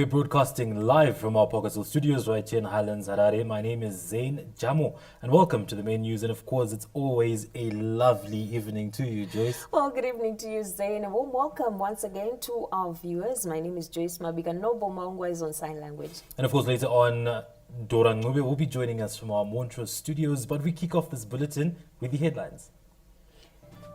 We're broadcasting live from our Pokaso studios right here in Highlands, Harare. My name is Zain Jamo, and welcome to the main news. And of course, it's always a lovely evening to you, Joyce. Well, good evening to you, Zain. A warm welcome once again to our viewers. My name is Joyce Mabiga. Noble Maungwa is on sign language. And of course, later on, Dora Ngube will be joining us from our Montrose studios. But we kick off this bulletin with the headlines.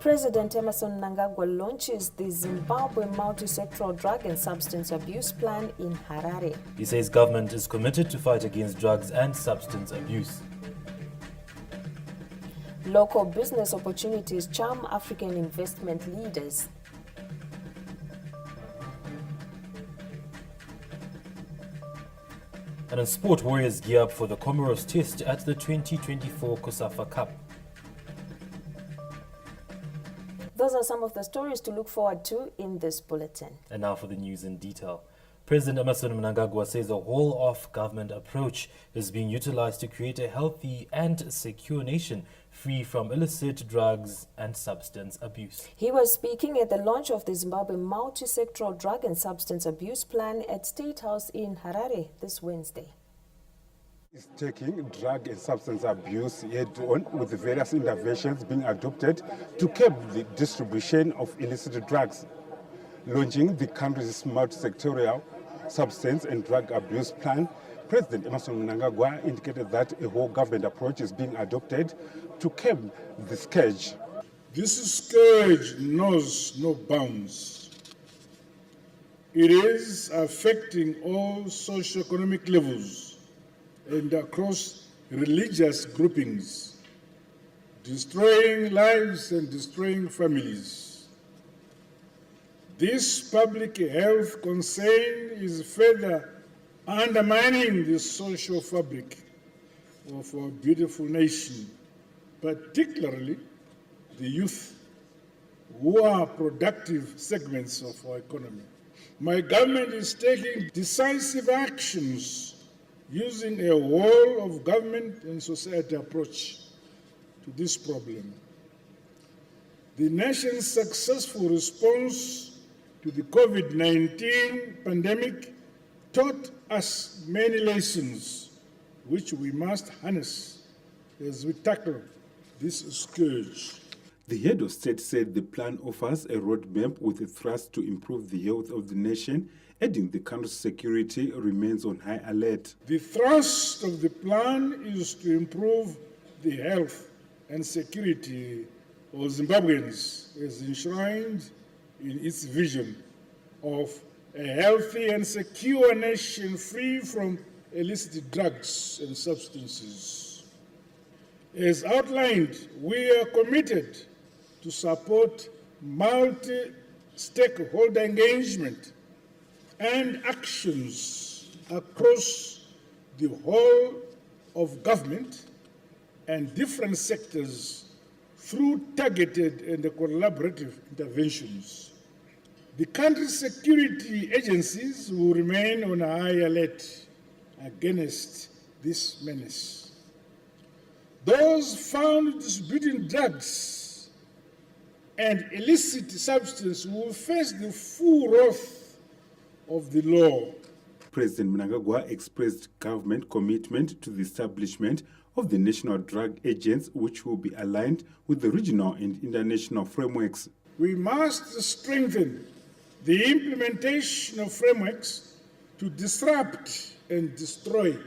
President Emmerson Mnangagwa launches the Zimbabwe multi-sectoral drug and substance abuse plan in Harare. He says government is committed to fight against drugs and substance abuse. Local business opportunities charm African investment leaders. And in sport, Warriors gear up for the Comoros Test at the 2024 COSAFA Cup. Those are some of the stories to look forward to in this bulletin. And now for the news in detail. President Emmerson Mnangagwa says a whole-of-government approach is being utilized to create a healthy and secure nation free from illicit drugs and substance abuse. He was speaking at the launch of the Zimbabwe multi-sectoral drug and substance abuse plan at State House in Harare this Wednesday. Is taking drug and substance abuse head-on with the various interventions being adopted to curb the distribution of illicit drugs. Launching the country's multi-sectorial substance and drug abuse plan, President Emmerson Mnangagwa indicated that a whole government approach is being adopted to curb the scourge. This scourge knows no bounds. It is affecting all socio-economic levels and across religious groupings, destroying lives and destroying families. This public health concern is further undermining the social fabric of our beautiful nation, particularly the youth, who are productive segments of our economy. My government is taking decisive actions using a whole of government and society approach to this problem. The nation's successful response to the COVID-19 pandemic taught us many lessons which we must harness as we tackle this scourge. The head of state said the plan offers a roadmap with a thrust to improve the health of the nation, adding the country's security remains on high alert. The thrust of the plan is to improve the health and security of Zimbabweans as enshrined in its vision of a healthy and secure nation free from illicit drugs and substances. As outlined, we are committed to support multi-stakeholder engagement and actions across the whole of government and different sectors through targeted and collaborative interventions. The country's security agencies will remain on high alert against this menace. Those found distributing drugs and illicit substances will face the full wrath of the law. President Mnangagwa expressed government commitment to the establishment of the national drug agents, which will be aligned with the regional and international frameworks. We must strengthen the implementation of frameworks to disrupt and destroy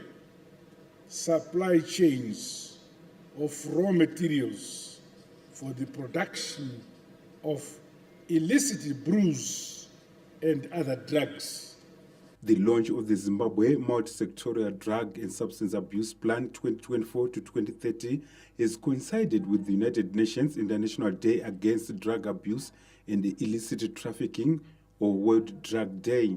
supply chains of raw materials for the production of illicit brews and other drugs. The launch of the Zimbabwe multi-sectorial drug and substance abuse plan 2024 to 2030 has coincided with the United Nations International Day Against Drug Abuse and Illicit Trafficking, or World Drug Day.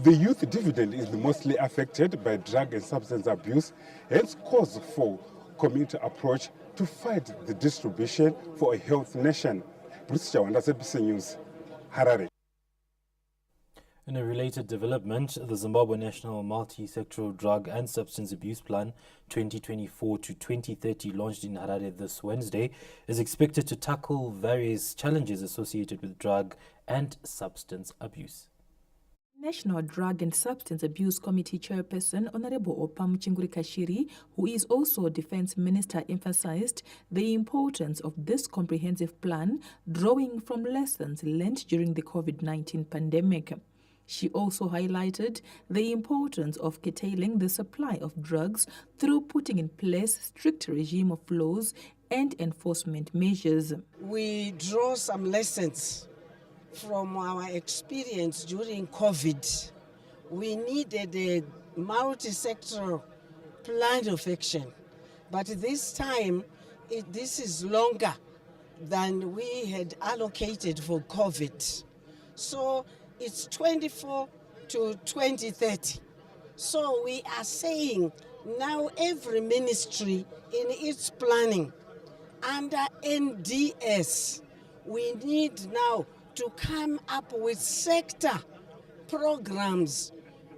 The youth dividend is mostly affected by drug and substance abuse, hence calls for community approach to fight the distribution for a health nation. Bruce Chawanda, SABC News, Harare. In a related development, the Zimbabwe National Multi-Sectoral Drug and Substance Abuse Plan 2024 to 2030, launched in Harare this Wednesday, is expected to tackle various challenges associated with drug and substance abuse. National Drug and Substance Abuse Committee Chairperson Honorable Opam Chinguri Kashiri, who is also Defense Minister, emphasized the importance of this comprehensive plan, drawing from lessons learned during the COVID-19 pandemic. She also highlighted the importance of curtailing the supply of drugs through putting in place strict regime of laws and enforcement measures. We draw some lessons from our experience during COVID. We needed a multi-sectoral plan of action, but this time this is longer than we had allocated for COVID. So it's 24 to 2030. So we are saying now every ministry in its planning under NDS, we need now to come up with sector programs.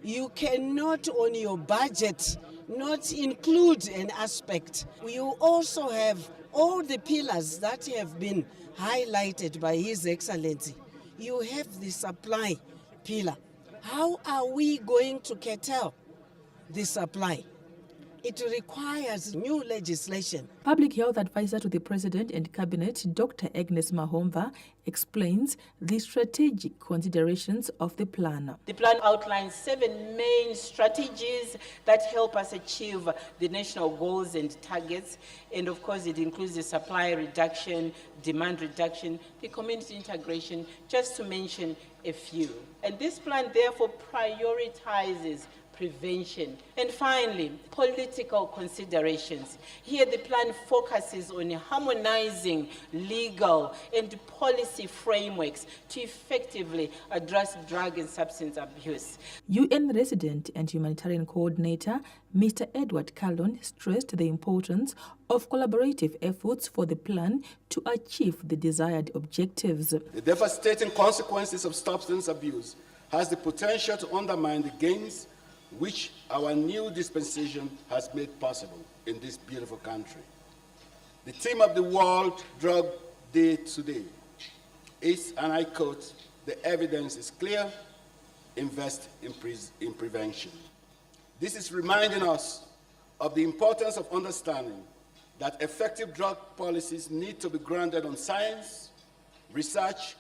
You cannot on your budget not include an aspect. You also have all the pillars that have been highlighted by His Excellency. You have the supply pillar. How are we going to curtail the supply? It requires new legislation. Public Health Advisor to the President and Cabinet, Dr. Agnes Mahomva, explains the strategic considerations of the plan. The plan outlines 7 main strategies that help us achieve the national goals and targets. And of course, it includes the supply reduction, demand reduction, the community integration, just to mention a few. And this plan therefore prioritizes prevention. And finally, political considerations. Here the plan focuses on harmonizing legal and policy frameworks to effectively address drug and substance abuse. UN resident and humanitarian coordinator Mr. Edward Callon stressed the importance of collaborative efforts for the plan to achieve the desired objectives. The devastating consequences of substance abuse has the potential to undermine the gains which our new dispensation has made possible in this beautiful country. The theme of the World Drug Day today is, and I quote, "The evidence is clear, invest in prevention." This is reminding us of the importance of understanding that effective drug policies need to be grounded on science, research,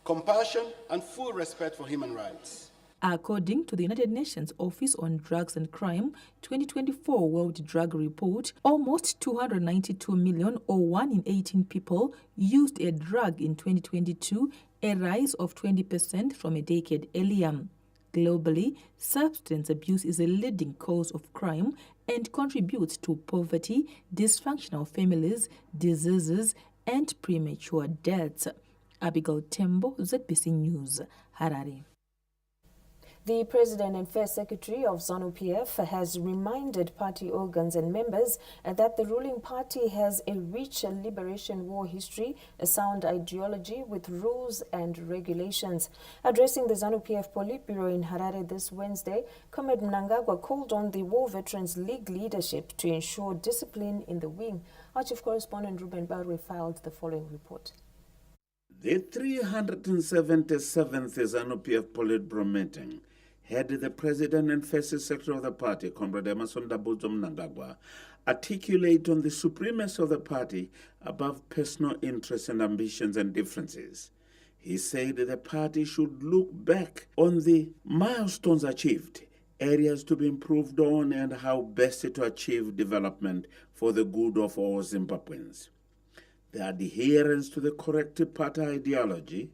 compassion, and full respect for human rights. According to the United Nations Office on Drugs and Crime 2024 World Drug Report, almost 292 million, or 1 in 18 people, used a drug in 2022, a rise of 20% from a decade earlier. Globally, substance abuse is a leading cause of crime and contributes to poverty, dysfunctional families, diseases, and premature deaths. Abigail Tembo, ZBC News, Harare. The President and First Secretary of ZANU-PF has reminded party organs and members that the ruling party has a rich liberation war history, a sound ideology with rules and regulations. Addressing the ZANU-PF Politburo in Harare this Wednesday, Comrade Mnangagwa called on the War Veterans League leadership to ensure discipline in the wing. Our Chief Correspondent Ruben Barwe filed the following report. The 377th ZANU-PF Politburo meeting had the President and First Secretary of the party, Comrade Emmerson Dabuzwa Mnangagwa, articulate on the supremacy of the party above personal interests and ambitions and differences. He said the party should look back on the milestones achieved, areas to be improved on, and how best to achieve development for the good of all Zimbabweans. The adherence to the correct party ideology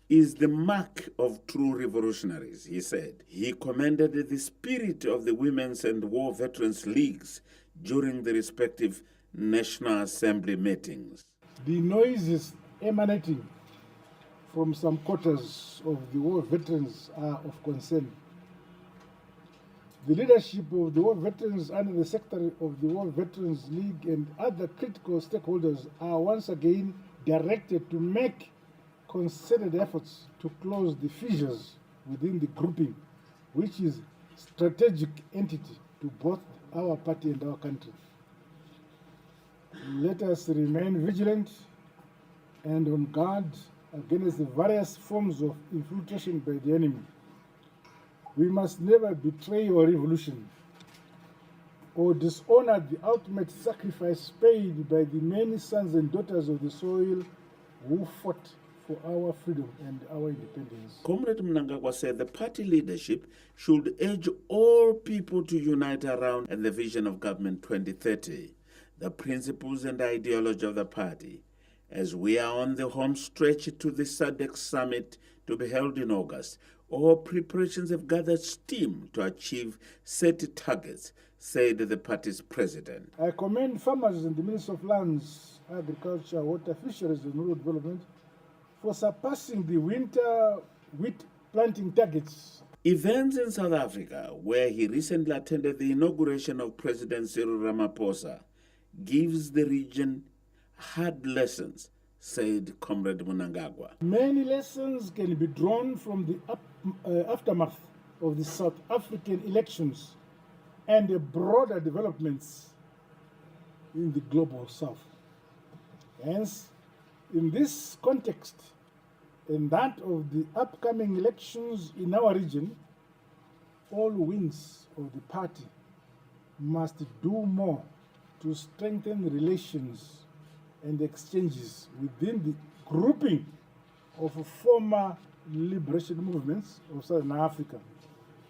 is the mark of true revolutionaries, he said. He commended the spirit of the Women's and War Veterans Leagues during the respective National Assembly meetings. The noises emanating from some quarters of the war veterans are of concern. The leadership of the war veterans and the Secretary of the War Veterans League and other critical stakeholders are once again directed to make concerted efforts to close the fissures within the grouping, which is strategic entity to both our party and our country. Let us remain vigilant and on guard against the various forms of infiltration by the enemy. We must never betray our revolution or dishonor the ultimate sacrifice paid by the many sons and daughters of the soil who fought for our freedom and our independence. Comrade Mnangagwa said the party leadership should urge all people to unite around the vision of Government 2030, the principles and ideology of the party, as we are on the home stretch to the SADC summit to be held in August. All preparations have gathered steam to achieve set targets, said the party's president. I commend farmers and the Minister of Lands, Agriculture, Water, Fisheries and Rural Development for surpassing the winter wheat planting targets. Events in South Africa, where he recently attended the inauguration of President Cyril Ramaphosa, gives the region hard lessons, said Comrade Mnangagwa. Many lessons can be drawn from the aftermath of the South African elections and the broader developments in the global south. Hence, in this context and that of the upcoming elections in our region, all wings of the party must do more to strengthen relations and exchanges within the grouping of former liberation movements of Southern Africa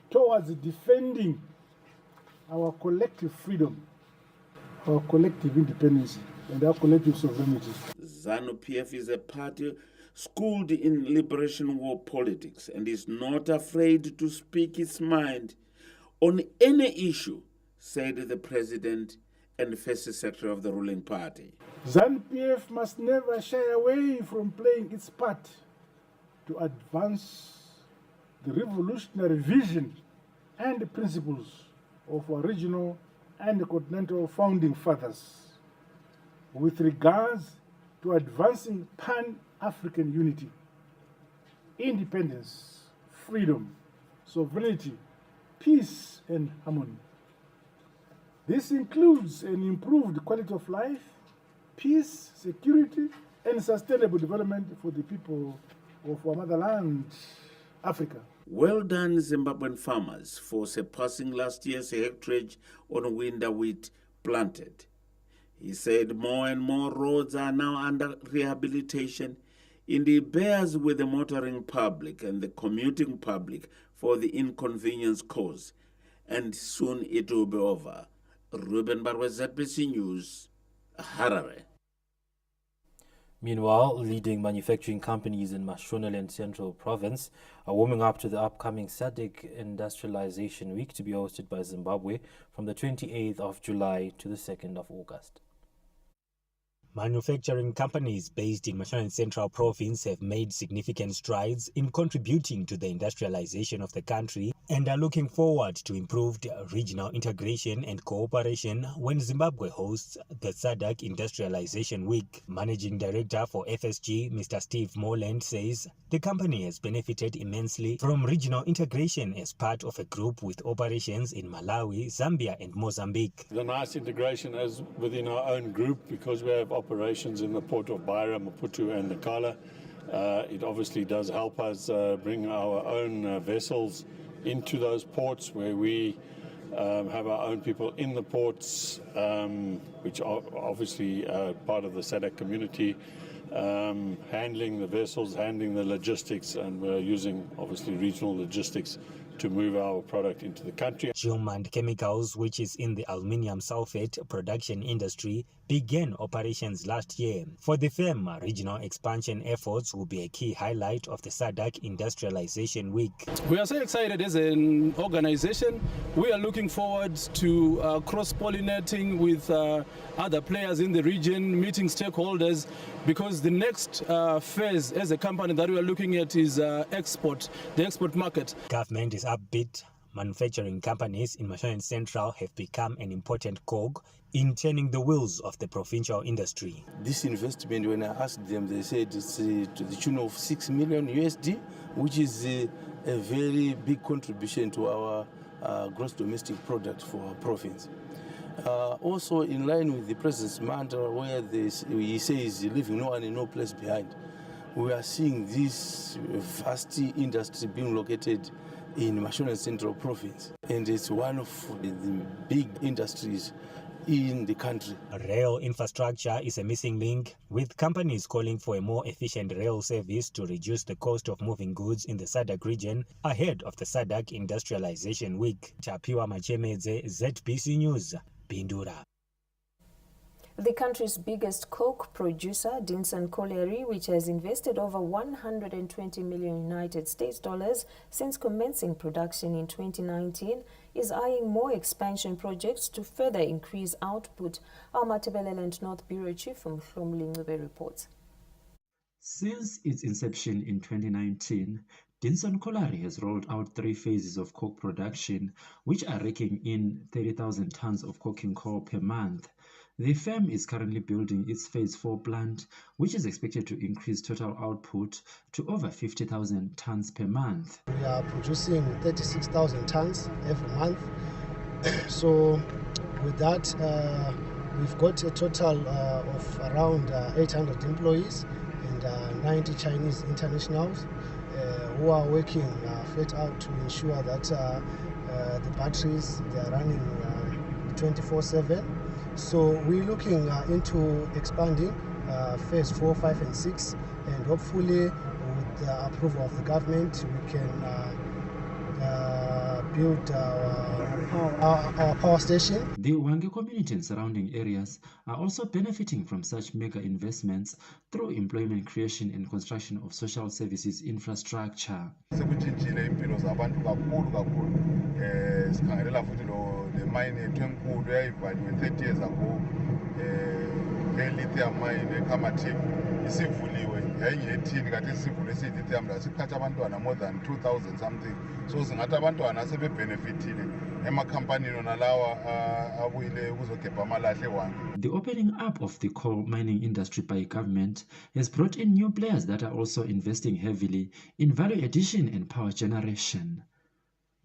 towards defending our collective freedom, our collective independence, and our collective sovereignty. ZANU-PF is a party schooled in liberation war politics and is not afraid to speak its mind on any issue, said the president and first secretary of the ruling party. ZANU-PF must never shy away from playing its part to advance the revolutionary vision and principles of our regional and continental founding fathers with regards to advancing Pan-African unity, independence, freedom, sovereignty, peace, and harmony. This includes an improved quality of life, peace, security, and sustainable development for the people of our motherland, Africa. Well done, Zimbabwean farmers, for surpassing last year's hectarage on winter wheat planted. He said more and more roads are now under rehabilitation, and he bears with the motoring public and the commuting public for the inconvenience caused, and soon it will be over. Ruben Barwe, ZBC News, Harare. Meanwhile, leading manufacturing companies in Mashonaland Central Province are warming up to the upcoming SADC Industrialization Week to be hosted by Zimbabwe from the 28th of July to the 2nd of August. Manufacturing companies based in Mashonaland Central Province have made significant strides in contributing to the industrialization of the country and are looking forward to improved regional integration and cooperation when Zimbabwe hosts the SADC Industrialization Week. Managing Director for FSG, Mr. Steve Morland, says the company has benefited immensely from regional integration as part of a group with operations in Malawi, Zambia and Mozambique. The nice integration is within our own group because we have operations in the port of Beira, Maputo and Nacala. It obviously does help us bring our own vessels into those ports where we have our own people in the ports, which are obviously part of the SADC community, handling the vessels, handling the logistics, and we're using obviously regional logistics to move our product into the country. Geomand Chemicals, which is in the aluminium sulfate production industry, began operations last year. For the firm, regional expansion efforts will be a key highlight of the SADC Industrialization Week. We are so excited as an organization. We are looking forward to cross-pollinating with other players in the region, meeting stakeholders, because the next phase as a company that we are looking at is the export market. Government is upbeat. Manufacturing companies in Mashonaland Central have become an important cog in turning the wheels of the provincial industry. This investment, when I asked them, they said it's to the tune of $6 million USD, which is a very big contribution to our gross domestic product for our province. Also, in line with the President's mantra, where he says leaving no one and no place behind, we are seeing this vast industry being located in Mashonaland Central Province, and it's one of the big industries in the country. Rail infrastructure is a missing link, with companies calling for a more efficient rail service to reduce the cost of moving goods in the SADC region ahead of the SADC Industrialization Week. Tapiwa Machemedze, ZBC News, Bindura. The country's biggest coke producer, Dinson Colliery, which has invested over 120 million United States dollars since commencing production in 2019, is eyeing more expansion projects to further increase output. Our Matabeleland North Bureau Chief from Mhlomuli reports. Since its inception in 2019, Dinson Colliery has rolled out 3 phases of coke production, which are raking in 30,000 tons of coking coal per month. The firm is currently building its Phase 4 plant, which is expected to increase total output to over 50,000 tons per month. We are producing 36,000 tons every month. So with that, we've got a total of around 800 employees and 90 Chinese internationals who are working flat out to ensure that the batteries, they are running 24/7. So we're looking into expanding Phase 4, 5 and 6, and hopefully with the approval of the government we can build our power station. The Wange community and surrounding areas are also benefiting from such mega investments through employment creation and construction of social services infrastructure. Sikhangelela futhi le mine yethu enkulu eyayivaliwe 30 years ago, lithium mine eKamathini isivuliwe yayingethini kade sivule lithium la sikhatha abantwana more than 2,000 something. So singathi abantwana sebebenefitile emakhampanini nalawa abuyile ukuzogebha amalahle eWange. The opening up of the coal mining industry by government has brought in new players that are also investing heavily in value addition and power generation.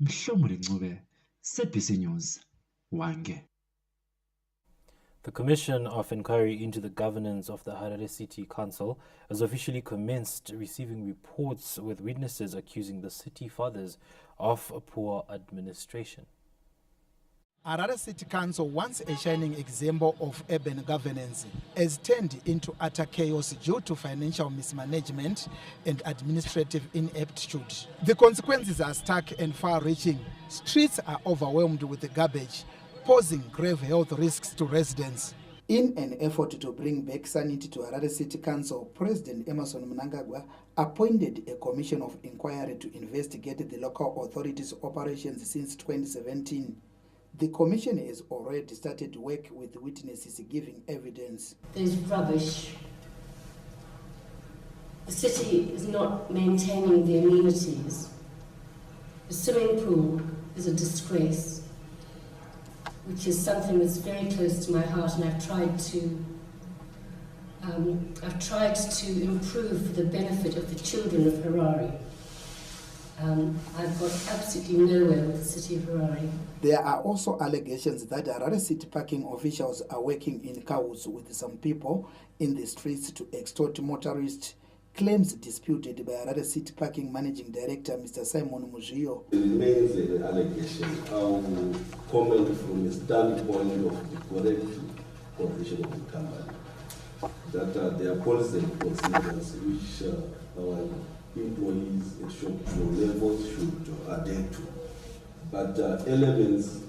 Mhlomuli Ncube, ZBC News, Wange. The Commission of Inquiry into the Governance of the Harare City Council has officially commenced receiving reports with witnesses accusing the city fathers of poor administration. Harare City Council, once a shining example of urban governance, has turned into utter chaos due to financial mismanagement and administrative ineptitude. The consequences are stark and far-reaching. Streets are overwhelmed with the garbage, posing grave health risks to residents. In an effort to bring back sanity to Harare City Council, President Emmerson Mnangagwa appointed a commission of inquiry to investigate the local authorities' operations since 2017. The commission has already started work with witnesses giving evidence. There's rubbish. The city is not maintaining the amenities. The swimming pool is a disgrace, which is something that's very close to my heart, and I've tried to improve for the benefit of the children of Harare. I've got absolutely nowhere with the city of Harare. There are also allegations that Harare City parking officials are working in cahoots with some people in the streets to extort motorists, claims disputed by Harare City Parking Managing Director Mr. Simon Mujio. It remains an allegation. I will comment from a standpoint of the correct provision of the company, that there are policies and procedures which our employees at shop floor levels should adhere to. But elements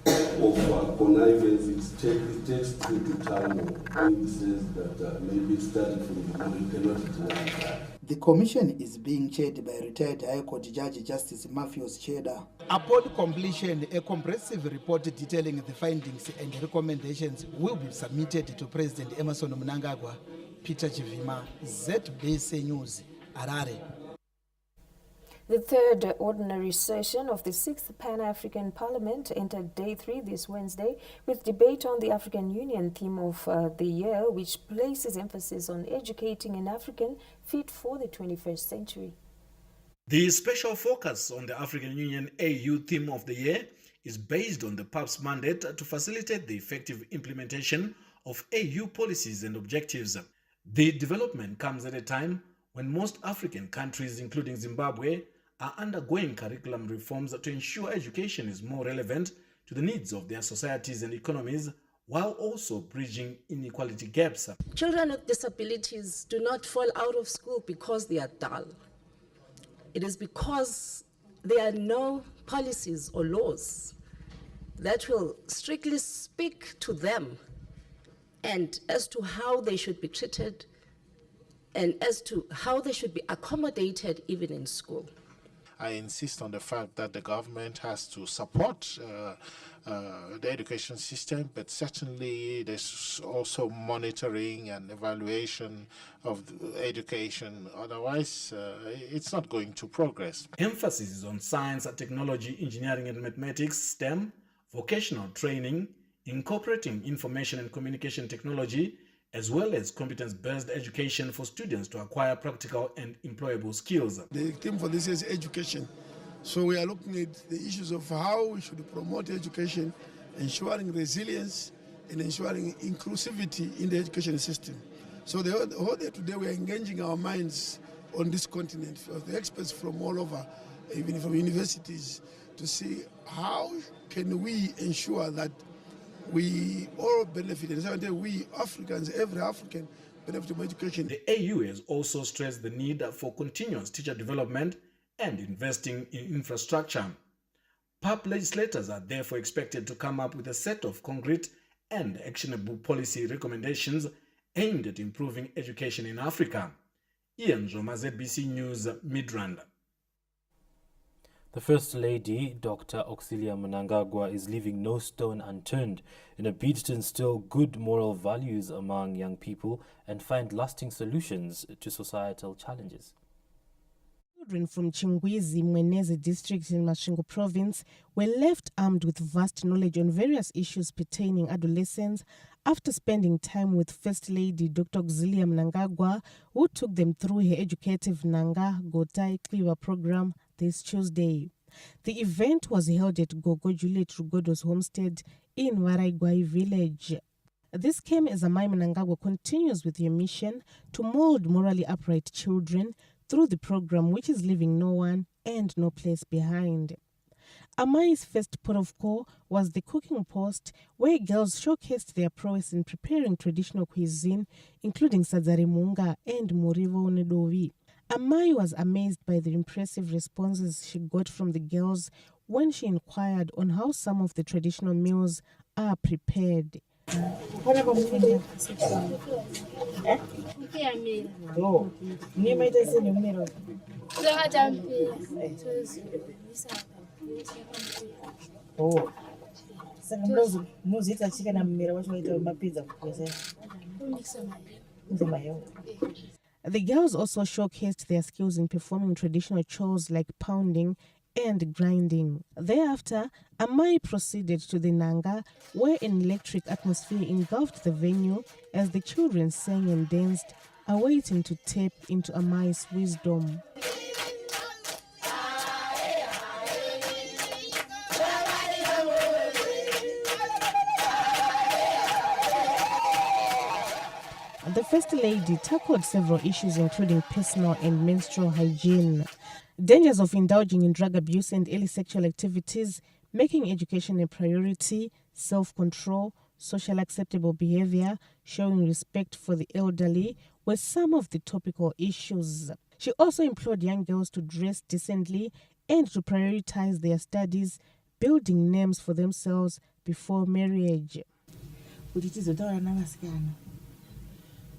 of connivance, it takes two to tango. It says that maybe it started from the morning, cannot deny that. The commission is being chaired by retired High Court Judge Justice Matthews Cheda. Upon completion, a comprehensive report detailing the findings and recommendations will be submitted to President Emmerson Mnangagwa. Peter Chivima, ZBC News, Harare. The third ordinary session of the 6th Pan-African Parliament entered day 3 this Wednesday with debate on the African Union theme of the year, which places emphasis on educating an African fit for the 21st century. The special focus on the African Union AU theme of the year is based on the PAP's mandate to facilitate the effective implementation of AU policies and objectives. The development comes at a time when most African countries, including Zimbabwe, are undergoing curriculum reforms to ensure education is more relevant to the needs of their societies and economies, while also bridging inequality gaps. Children with disabilities do not fall out of school because they are dull. It is because there are no policies or laws that will strictly speak to them and as to how they should be treated and as to how they should be accommodated even in school. I insist on the fact that the government has to support the education system, but certainly there's also monitoring and evaluation of the education. Otherwise, it's not going to progress. Emphasis is on science, technology, engineering and mathematics, STEM, vocational training, incorporating information and communication technology, as well as competence-based education for students to acquire practical and employable skills. The theme for this is education. So we are looking at the issues of how we should promote education, ensuring resilience and ensuring inclusivity in the education system. So the whole day today we are engaging our minds on this continent, the experts from all over, even from universities, to see how can we ensure that we all benefit, and we Africans, every African, benefit from education. The AU has also stressed the need for continuous teacher development and investing in infrastructure. PAP legislators are therefore expected to come up with a set of concrete and actionable policy recommendations aimed at improving education in Africa. Ian Zoma, ZBC News, Midrand. The First Lady, Dr. Auxilia Mnangagwa, is leaving no stone unturned in a bid to instill good moral values among young people and find lasting solutions to societal challenges. Children from Chingwizi, Mwenezi district in Masvingo province were left armed with vast knowledge on various issues pertaining adolescence after spending time with First Lady Dr. Auxilia Mnangagwa, who took them through her educative Nanga Gotai Kliwa program this Tuesday. The event was held at Gogo Juliet Rugodo's homestead in Waraigwai village. This came as Amai Mnangagwa continues with her mission to mold morally upright children through the program, which is leaving no one and no place behind. Amai's first port of call was the cooking post, where girls showcased their prowess in preparing traditional cuisine, including sadzari munga and murivo nedovi. Amai was amazed by the impressive responses she got from the girls when she inquired on how some of the traditional meals are prepared. The girls also showcased their skills in performing traditional chores like pounding and grinding. Thereafter, Amai proceeded to the Nanga, where an electric atmosphere engulfed the venue as the children sang and danced, awaiting to tap into Amai's wisdom. The First Lady tackled several issues including personal and menstrual hygiene, dangers of indulging in drug abuse and early sexual activities, making education a priority, self-control, social acceptable behavior, showing respect for the elderly were some of the topical issues. She also implored young girls to dress decently and to prioritize their studies, building names for themselves before marriage.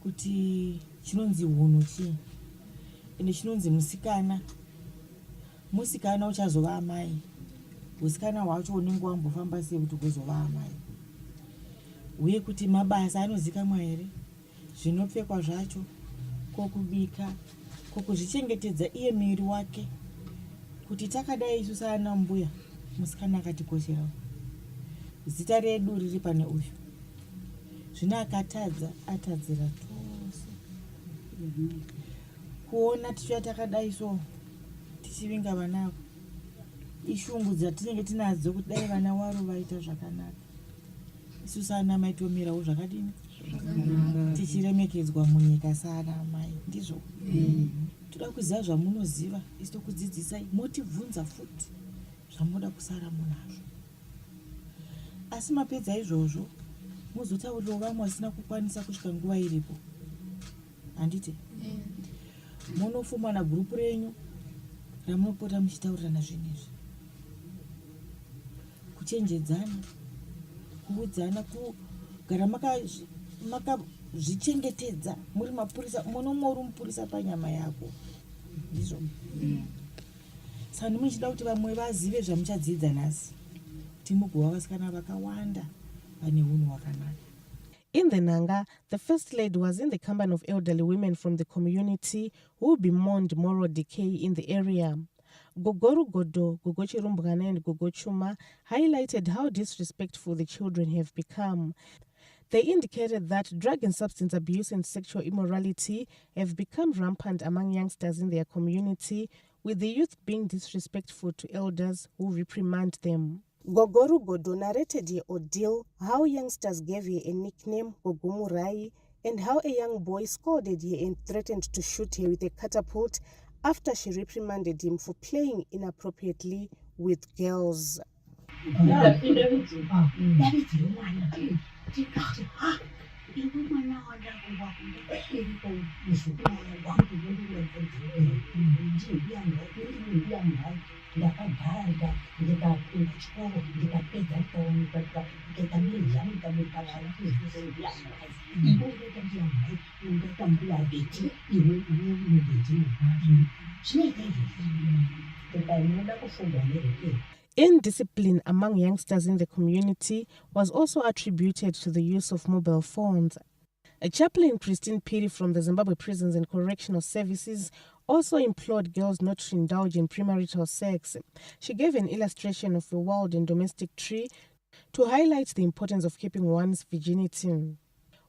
Kuti chinonzi hunhu chi ende chinonzi musikana uchazova amai usikana hwacho unenge wambofamba sei kuti kuzova amai uye kuti mabasa anozikamwa here zvinopfekwa zvacho kokubika kokuzvichengetedza iye miri wake kuti takadai isu saana mbuya musikana akatikosherawo zita redu riri pane uyu zvino akatadza atadzira tose kuona tichiva takadai so tichivinga vanavo ishungu dzatinenge tinadzo kuti dai vana waro vaita zvakanaka isu saana mai tomirawo zvakadini tichiremekedzwa munyika saana mai ndizvo toda kuziva zvamunoziva isi tokudzidzisai motibvunza futi zvamunoda kusara munazvo. Asi mapedza izvozvo muzotaurirawo vamwe vasina kukwanisa kusvika nguva iripo. Handiti? Munofumana gurupu renyu ramunopota muchitaurirana zvinhu izvi. Kuchenjedzana, kuudzana, kugara makazvichengetedza muri mapurisa, munomwe uri mupurisa panyama yako. Ndizvo. Saka muchida kuti vamwe vazive zvamuchadzidza nhasi. Timugova vasikana vakawanda vane unhu hwakanaka. In the Nanga, the First Lady was in the company of elderly women from the community who bemoaned moral decay in the area. Gogoru Godo, Gogo Chirumbugana and Gogo Chuma highlighted how disrespectful the children have become. They indicated that drug and substance abuse and sexual immorality have become rampant among youngsters in their community, with the youth being disrespectful to elders who reprimand them. Gogoru Godo narrated her ordeal, how youngsters gave her a nickname, Gogumurai, and how a young boy scolded her and threatened to shoot her with a catapult after she reprimanded him for playing inappropriately with girls. Indiscipline among youngsters in the community was also attributed to the use of mobile phones. A chaplain, Christine Piri from the Zimbabwe Prisons and Correctional Services, also implored girls not to indulge in premarital sex. She gave an illustration of a wild and domestic tree to highlight the importance of keeping one's virginity.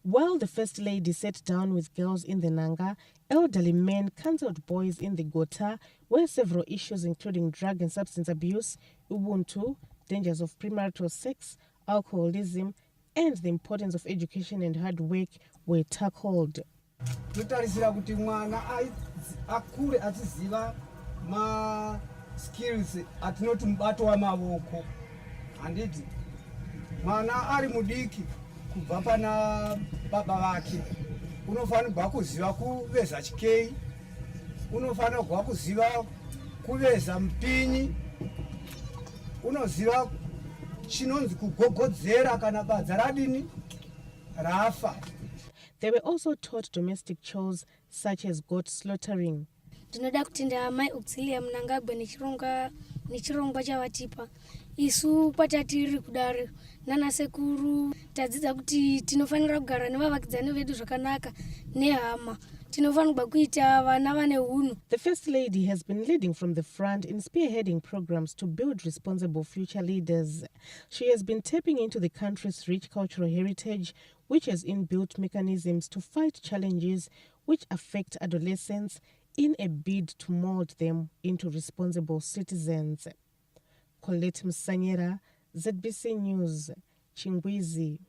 While the First Lady sat down with girls in the Nanga, elderly men counseled boys in the Gota, where several issues including drug and substance abuse, Ubuntu, dangers of premarital sex, alcoholism, and the importance of education and hard work were tackled. Totarisira kuti mwana akure achiziva ma skills atinoti mubato wamavoko. Handiti mwana ari mudiki kubva pana baba vake unofanirwa kuziva kuveza chikei, unofanirwa kuziva kuveza mupinyi, unoziva chinonzi kugogodzera kana badza radini rafa. They were also taught domestic chores such as goat slaughtering. Ndinoda kutenda mai auxilia Mnangagwa nechirongwa chavatipa. Isu patatiri kudare nana sekuru tadzidza kuti tinofanira kugara nevavakidzani vedu zvakanaka nehama. Tinofanirwa kuita vana vane hunhu. The First Lady has been leading from the front in spearheading programs to build responsible future leaders. She has been tapping into the country's rich cultural heritage, which has inbuilt mechanisms to fight challenges which affect adolescents in a bid to mold them into responsible citizens. Colette Msanyera, ZBC News, Chingwizi.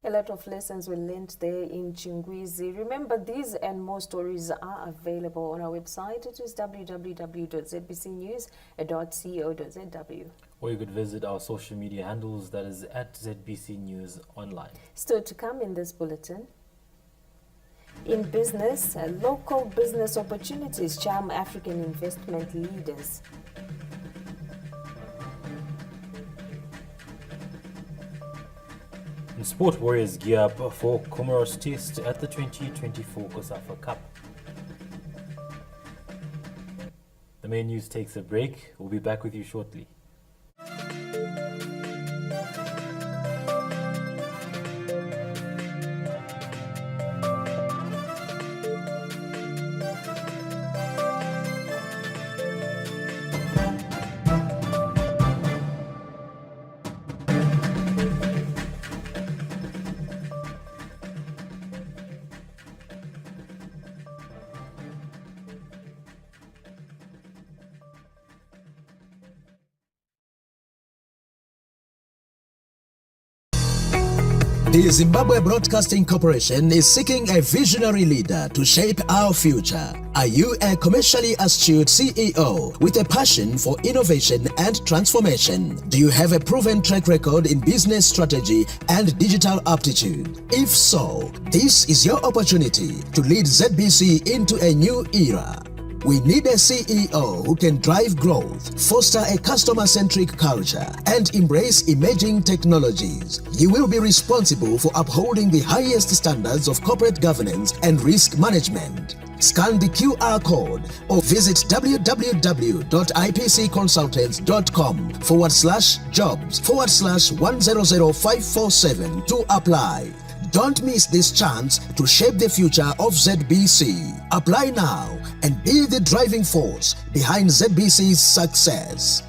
A lot of lessons were learned there in Chingwizi. Remember, these and more stories are available on our website. It is www.zbcnews.co.zw. Or you could visit our social media handles, that is at ZBC News Online. Still to come in this bulletin. In business, local business opportunities charm African investment leaders. And sport warriors gear up for Comoros Test at the 2024 COSAFA Cup. The main news takes a break. We'll be back with you shortly. The Zimbabwe Broadcasting Corporation is seeking a visionary leader to shape our future. Are you a commercially astute CEO with a passion for innovation and transformation? Do you have a proven track record in business strategy and digital aptitude? If so, this is your opportunity to lead ZBC into a new era. We need a CEO who can drive growth, foster a customer-centric culture, and embrace emerging technologies. You will be responsible for upholding the highest standards of corporate governance and risk management. Scan the QR code or visit www.ipcconsultants.com/jobs/100547 to apply. Don't miss this chance to shape the future of ZBC. Apply now and be the driving force behind ZBC's success.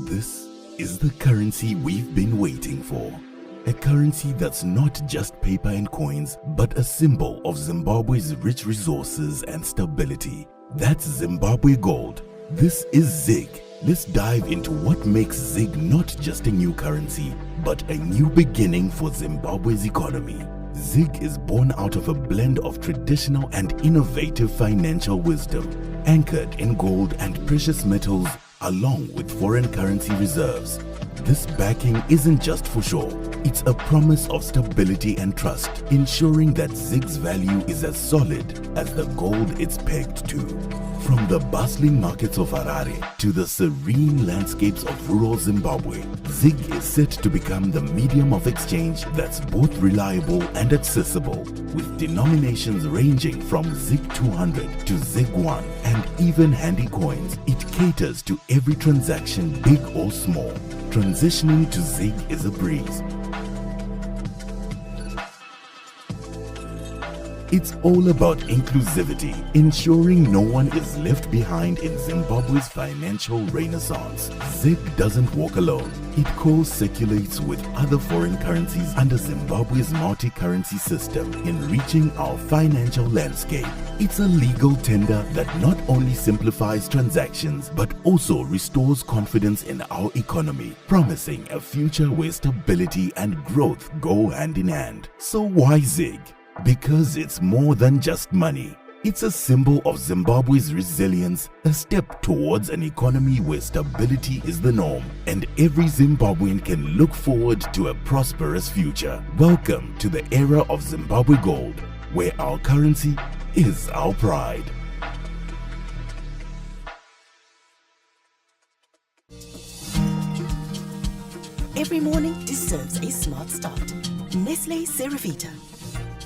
This is the currency we've been waiting for. A currency that's not just paper and coins, but a symbol of Zimbabwe's rich resources and stability. That's Zimbabwe Gold. This is ZIG. Let's dive into what makes ZIG not just a new currency, but a new beginning for Zimbabwe's economy. ZIG is born out of a blend of traditional and innovative financial wisdom, anchored in gold and precious metals, along with foreign currency reserves. This backing isn't just for show. It's a promise of stability and trust, ensuring that ZIG's value is as solid as the gold it's pegged to. From the bustling markets of Harare to the serene landscapes of rural Zimbabwe, ZIG is set to become the medium of exchange that's both reliable and accessible, with denominations ranging from ZIG 200 to ZIG 1 and even handy coins. It caters to every transaction, big or small. Transitioning to ZIG is a breeze. It's all about inclusivity, ensuring no one is left behind in Zimbabwe's financial renaissance. ZIG doesn't walk alone. It co-circulates with other foreign currencies under Zimbabwe's multi-currency system, enriching our financial landscape. It's a legal tender that not only simplifies transactions, but also restores confidence in our economy, promising a future where stability and growth go hand in hand. So why ZIG? Because it's more than just money. It's a symbol of Zimbabwe's resilience, a step towards an economy where stability is the norm, and every Zimbabwean can look forward to a prosperous future. Welcome to the era of Zimbabwe Gold, where our currency is our pride. Every morning deserves a smart start. Nestle Cerevita.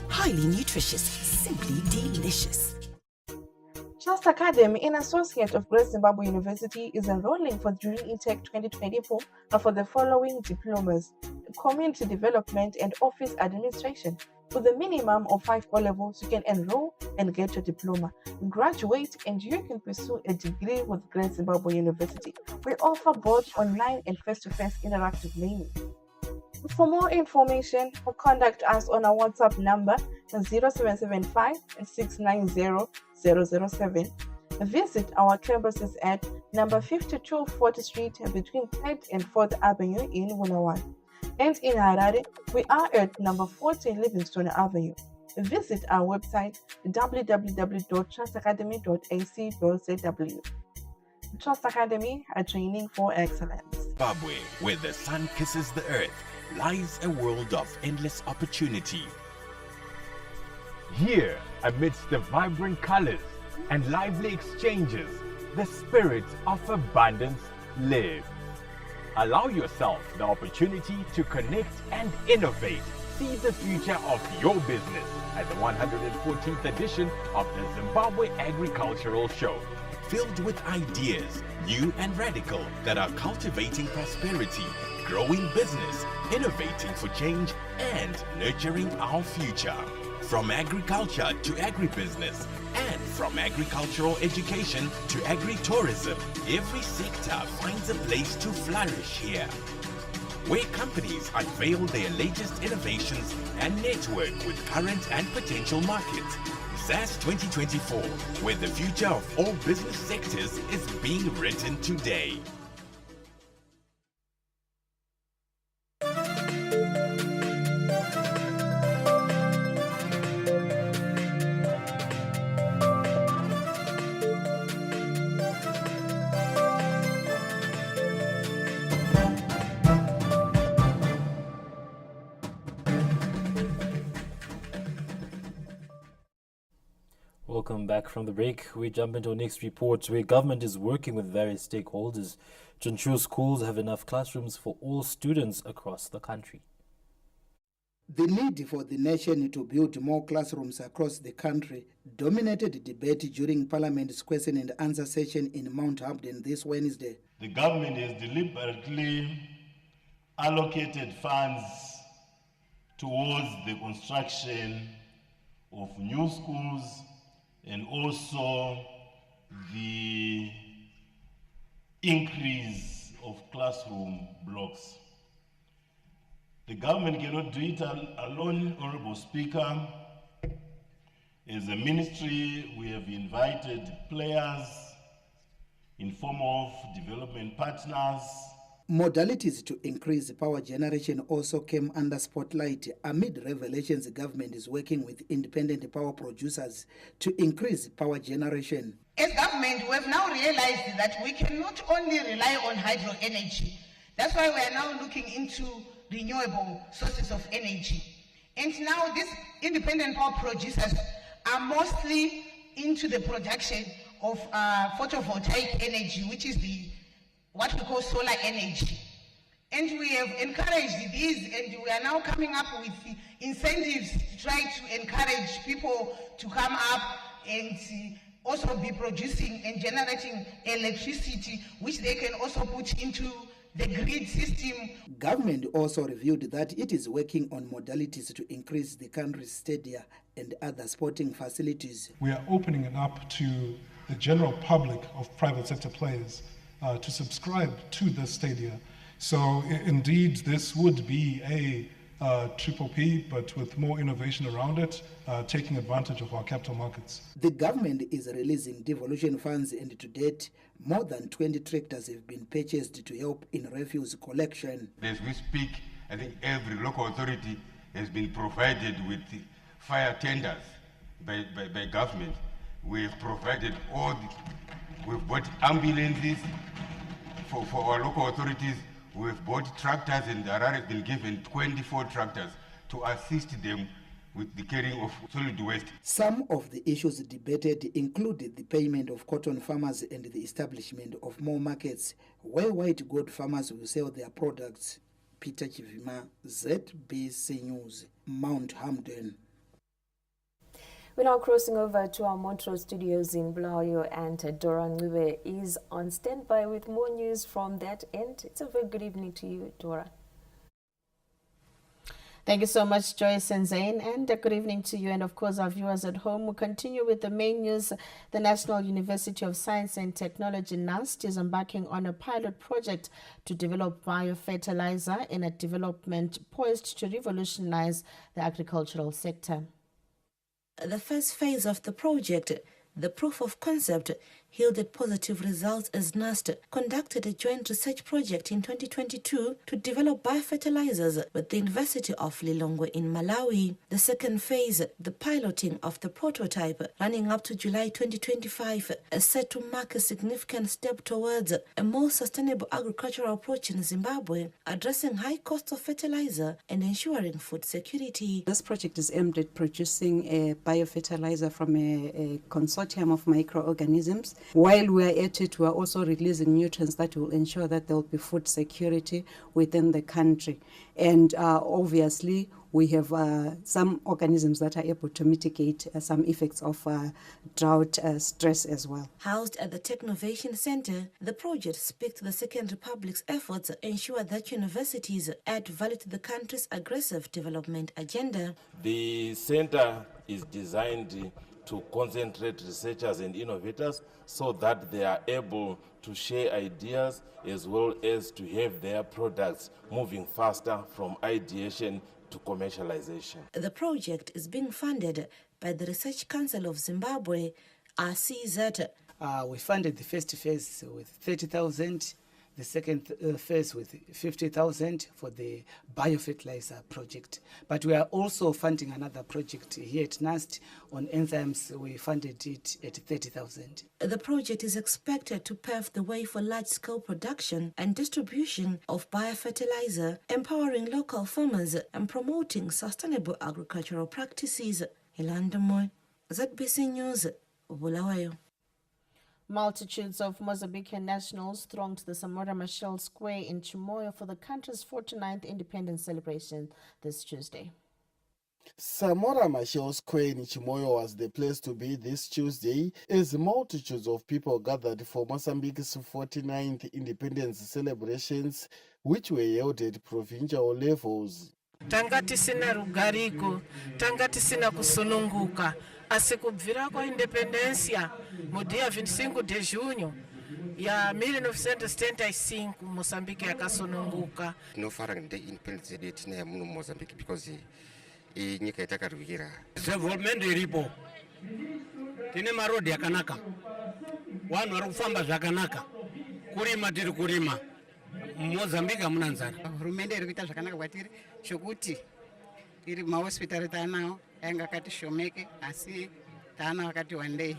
Highly nutritious, simply delicious. Trust Academy, an associate of Great Zimbabwe University, is enrolling for June Intake 2024 for the following diplomas: Community Development and Office Administration. With a minimum of 5 O-levels, you can enroll and get your diploma. Graduate and you can pursue a degree with Great Zimbabwe University. We offer both online and face-to-face interactive learning. For more information, contact us on our WhatsApp number 0775 690 007. Visit our campuses at number 52 4th Street between 3rd and 4th Avenue in Wunawan. And in Harare, we are at number 14 Livingstone Avenue. Visit our website www.trustacademy.ac.zw. Trust Academy, a training for excellence. Zimbabwe, where the sun kisses the earth, lies a world of endless opportunity. Here, amidst the vibrant colors and lively exchanges, the spirit of abundance lives. Allow yourself the opportunity to connect and innovate. See the future of your business at the 114th edition of the Zimbabwe Agricultural Show. Filled with ideas, new and radical, that are cultivating prosperity, growing business, innovating for change, and nurturing our future. From agriculture to agribusiness, and from agricultural education to agritourism, every sector finds a place to flourish here. Where companies unveil their latest innovations and network with current and potential markets, SAS 2024, where the future of all business sectors is being written today. Welcome back from the break. We jump into our next report, where government is working with various stakeholders to ensure schools have enough classrooms for all students across the country. The need for the nation to build more classrooms across the country dominated debate during Parliament's question and answer session in Mount Hampden this Wednesday. The government has deliberately allocated funds towards the construction of new schools and also the increase of classroom blocks. The government cannot do it alone, Honorable Speaker. As a ministry, we have invited players in form of development partners. Modalities to increase power generation also came under spotlight amid revelations the government is working with independent power producers to increase power generation. As government, we have now realized that we cannot only rely on hydro energy. That's why we are now looking into renewable sources of energy. And now these independent power producers are mostly into the production of photovoltaic energy, which is what we call solar energy. And we have encouraged these, and we are now coming up with incentives to try to encourage people to come up and also be producing and generating electricity, which they can also put into the grid system. Government also revealed that it is working on modalities to increase the country's stadia and other sporting facilities. We are opening it up to the general public of private sector players to subscribe to this stadia. So indeed, this would be a triple P, but with more innovation around it, taking advantage of our capital markets. The government is releasing devolution funds, and to date, more than 20 tractors have been purchased to help in refuse collection. As we speak, I think every local authority has been provided with fire tenders by government. We have provided we've bought ambulances for our local authorities. We've bought tractors, and Harare has been given 24 tractors to assist them with the carrying of solid waste. Some of the issues debated included the payment of cotton farmers and the establishment of more markets where white goat farmers will sell their products. Peter Chivima, ZBC News, Mount Hampden. We're now crossing over to our Montreal studios in Bulawayo, and Dora Ngube is on standby with more news from that end. It's a very good evening to you, Dora. Thank you so much, Joyce and Zane, and good evening to you and, of course, our viewers at home. We'll continue with the main news. The National University of Science and Technology, NUST, is embarking on a pilot project to develop biofertilizer in a development poised to revolutionize the agricultural sector. The first phase of the project, the proof of concept, yielded positive results as NUST conducted a joint research project in 2022 to develop biofertilizers with the University of Lilongwe in Malawi. The second phase, the piloting of the prototype, running up to July 2025, is set to mark a significant step towards a more sustainable agricultural approach in Zimbabwe, addressing high costs of fertilizer and ensuring food security. This project is aimed at producing a biofertilizer from a consortium of microorganisms. While we are at it, we are also releasing nutrients that will ensure that there will be food security within the country. And obviously, we have some organisms that are able to mitigate some effects of drought stress as well. Housed at the Technovation Center, the project speaks to the Second Republic's efforts to ensure that universities add value to the country's aggressive development agenda. The center is designed to concentrate researchers and innovators so that they are able to share ideas as well as to have their products moving faster from ideation to commercialization. The project is being funded by the Research Council of Zimbabwe, RCZ. We funded the first phase with 30,000, the second phase with 50,000 for the biofertilizer project. But we are also funding another project here at NAST on enzymes. We funded it at 30,000. The project is expected to pave the way for large-scale production and distribution of biofertilizer, empowering local farmers and promoting sustainable agricultural practices. Elandomoy, ZBC News, Bulawayo. Multitudes of Mozambican nationals thronged the Samora Machel Square in Chimoio for the country's 49th independence celebration this Tuesday. Samora Machel Square in Chimoio was the place to be this Tuesday as multitudes of people gathered for Mozambique's 49th independence celebrations, which were held at provincial levels. Tanga tisina rugariko, tanga tisina kusununguka, asi kubvira kwa independencia mudia 25 de junho ya 1975 Moçambique yakasununguka. Tinofara ndeindependence day tinayo muno Mozambique because nyika yatakarwira. Development iripo. Tine marodi yakanaka. Vanhu vari kufamba zvakanaka. Kurima tiri kurima. Mozambique hamuna nzara. Hurumende iri kuita zvakanaka kwatiri chokuti iri mahospitari taanawo yanga akati shomeke asi taana wakati one day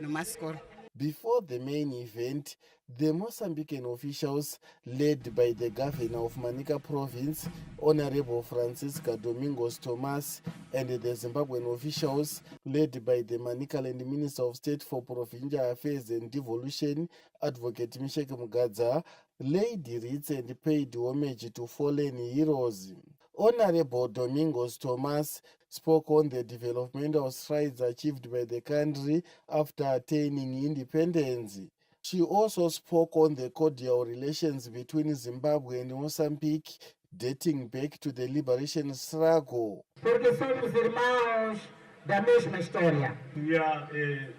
nomasikoro. Before the main event, the Mozambican officials, led by the governor of Manica province, Honorable Francisca Domingos Thomas, and the Zimbabwean officials, led by the Manicaland Minister of State for Provincial Affairs and Devolution, Advocate Mishek Mugadza, laid wreaths and paid homage to fallen heroes. Honorable Domingos Thomas spoke on the developmental strides achieved by the country after attaining independence. She also spoke on the cordial relations between Zimbabwe and Mozambique dating back to the liberation struggle. Porque somos irmãos da mesma história. We are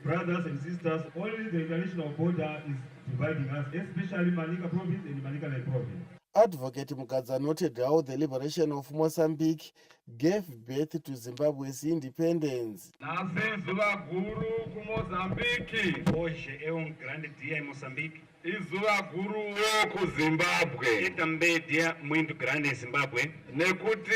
brothers and sisters. Only the international border is dividing us, especially Manica province and Manicaland province. Advocate Mugadza noted how the liberation of Mozambique gave birth to Zimbabwe's independence. Zuva guru ku Mozambique. Hoje é grande dia em Moçambique. Izuva guru ku Zimbabwe. Também dia muito grande em Zimbabwe. Nekuti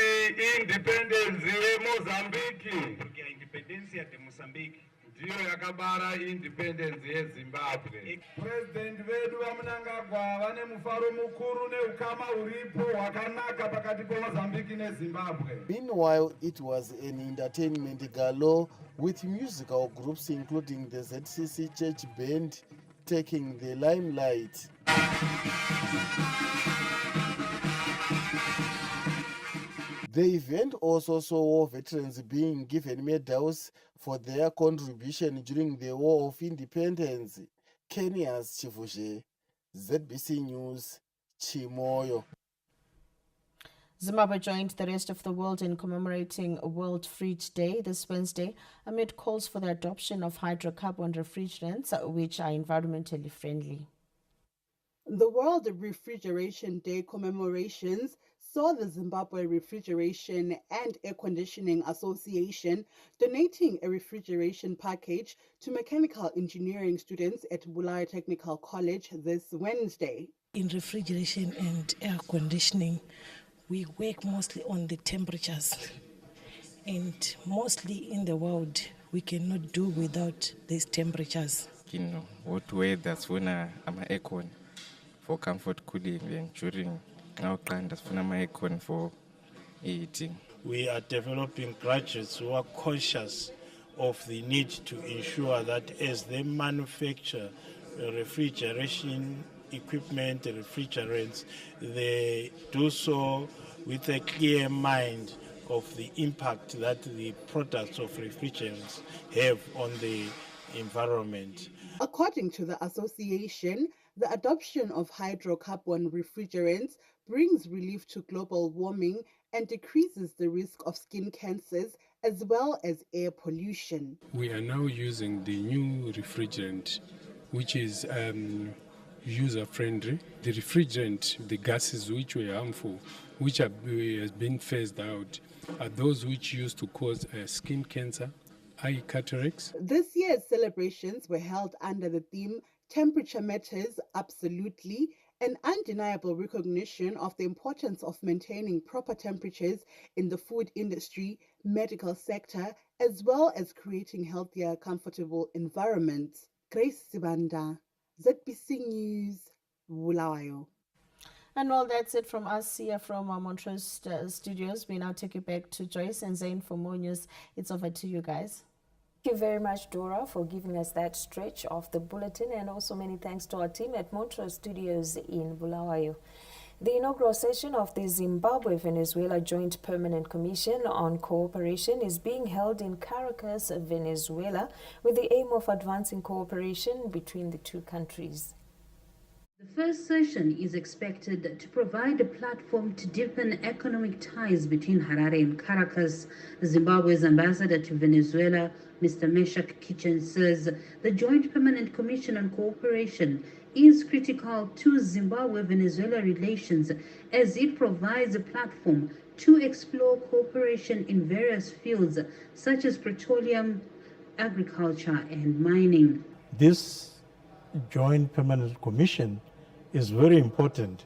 independence e Mozambique. Porque a independência de Moçambique ndiyo yakabara independence yeZimbabwe. President vedu vaMnangagwa vane mufaro mukuru neukama uripo hwakanaka pakati peMozambique neZimbabwe. Meanwhile, it was an entertainment galore with musical groups including the ZCC Church Band taking the limelight. The event also saw war veterans being given medals for their contribution during the War of Independence. Kenya's Chivuje, ZBC News, Chimoyo. Zimbabwe joined the rest of the world in commemorating World Fridge Day this Wednesday amid calls for the adoption of hydrocarbon refrigerants, which are environmentally friendly. The World Refrigeration Day commemorations saw the Zimbabwe Refrigeration and Air Conditioning Association donating a refrigeration package to mechanical engineering students at Bulawayo Technical College this Wednesday. In refrigeration and air conditioning, we work mostly on the temperatures, and mostly in the world we cannot do without these temperatures. What weathers when I'm aircon for comfort cooling and during our that's when I'm aircon for heating. We are developing graduates who are conscious of the need to ensure that as they manufacture refrigeration equipment, refrigerants, they do so with a clear mind of the impact that the products of refrigerants have on the environment. According to the association, the adoption of hydrocarbon refrigerants brings relief to global warming and decreases the risk of skin cancers as well as air pollution. We are now using the new refrigerant, which is user-friendly. The refrigerant, the gases which were harmful, which has been phased out, are those which used to cause skin cancer, eye cataracts. This year's celebrations were held under the theme Temperature Matters Absolutely, an undeniable recognition of the importance of maintaining proper temperatures in the food industry, medical sector, as well as creating healthier, comfortable environments. Grace Sibanda, ZBC News, Bulawayo. And well, that's it from us here from our Montrose studios. We now take you back to Joyce and Zane for more news. It's over to you guys. Thank you very much, Dora, for giving us that stretch of the bulletin, and also many thanks to our team at Montrose Studios in Bulawayo. The inaugural session of the Zimbabwe-Venezuela Joint Permanent Commission on Cooperation is being held in Caracas, Venezuela, with the aim of advancing cooperation between the two countries. The first session is expected to provide a platform to deepen economic ties between Harare and Caracas. Zimbabwe's ambassador to Venezuela, Mr. Meshach Kitchen, says the Joint Permanent Commission on Cooperation is critical to Zimbabwe-Venezuela relations as it provides a platform to explore cooperation in various fields such as petroleum, agriculture, and mining. This Joint Permanent Commission is very important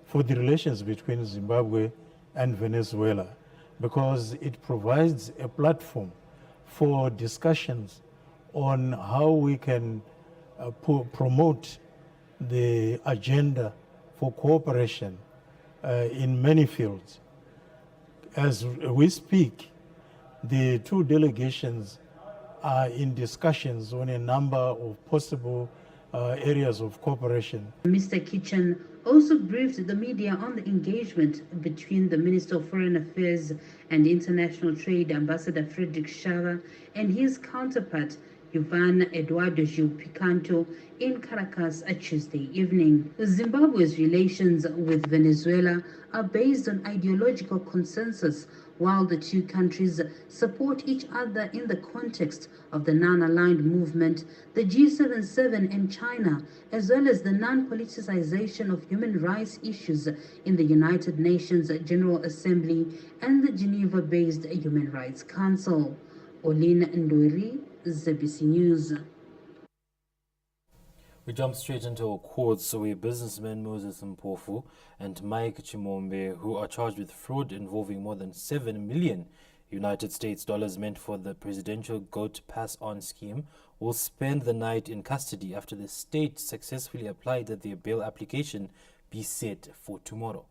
for the relations between Zimbabwe and Venezuela because it provides a platform for discussions on how we can promote the agenda for cooperation in many fields. As we speak, the two delegations are in discussions on a number of possible areas of cooperation. Mr. Kitchen also briefed the media on the engagement between the Minister of Foreign Affairs and International Trade, Ambassador Frederick Shava, and his counterpart, Ivan Eduardo Gil Picanto, in Caracas Tuesday evening. Zimbabwe's relations with Venezuela are based on ideological consensus, while the two countries support each other in the context of the non-aligned movement, the G77 and China, as well as the non-politicization of human rights issues in the United Nations General Assembly and the Geneva-based Human Rights Council. Olin Ndori, ZBC News. We jump straight into our courts where businessmen Moses Mpofu and Mike Chimombe, who are charged with fraud involving more than 7 million United States dollars meant for the presidential goat pass-on scheme, will spend the night in custody after the state successfully applied that their bail application be set for tomorrow.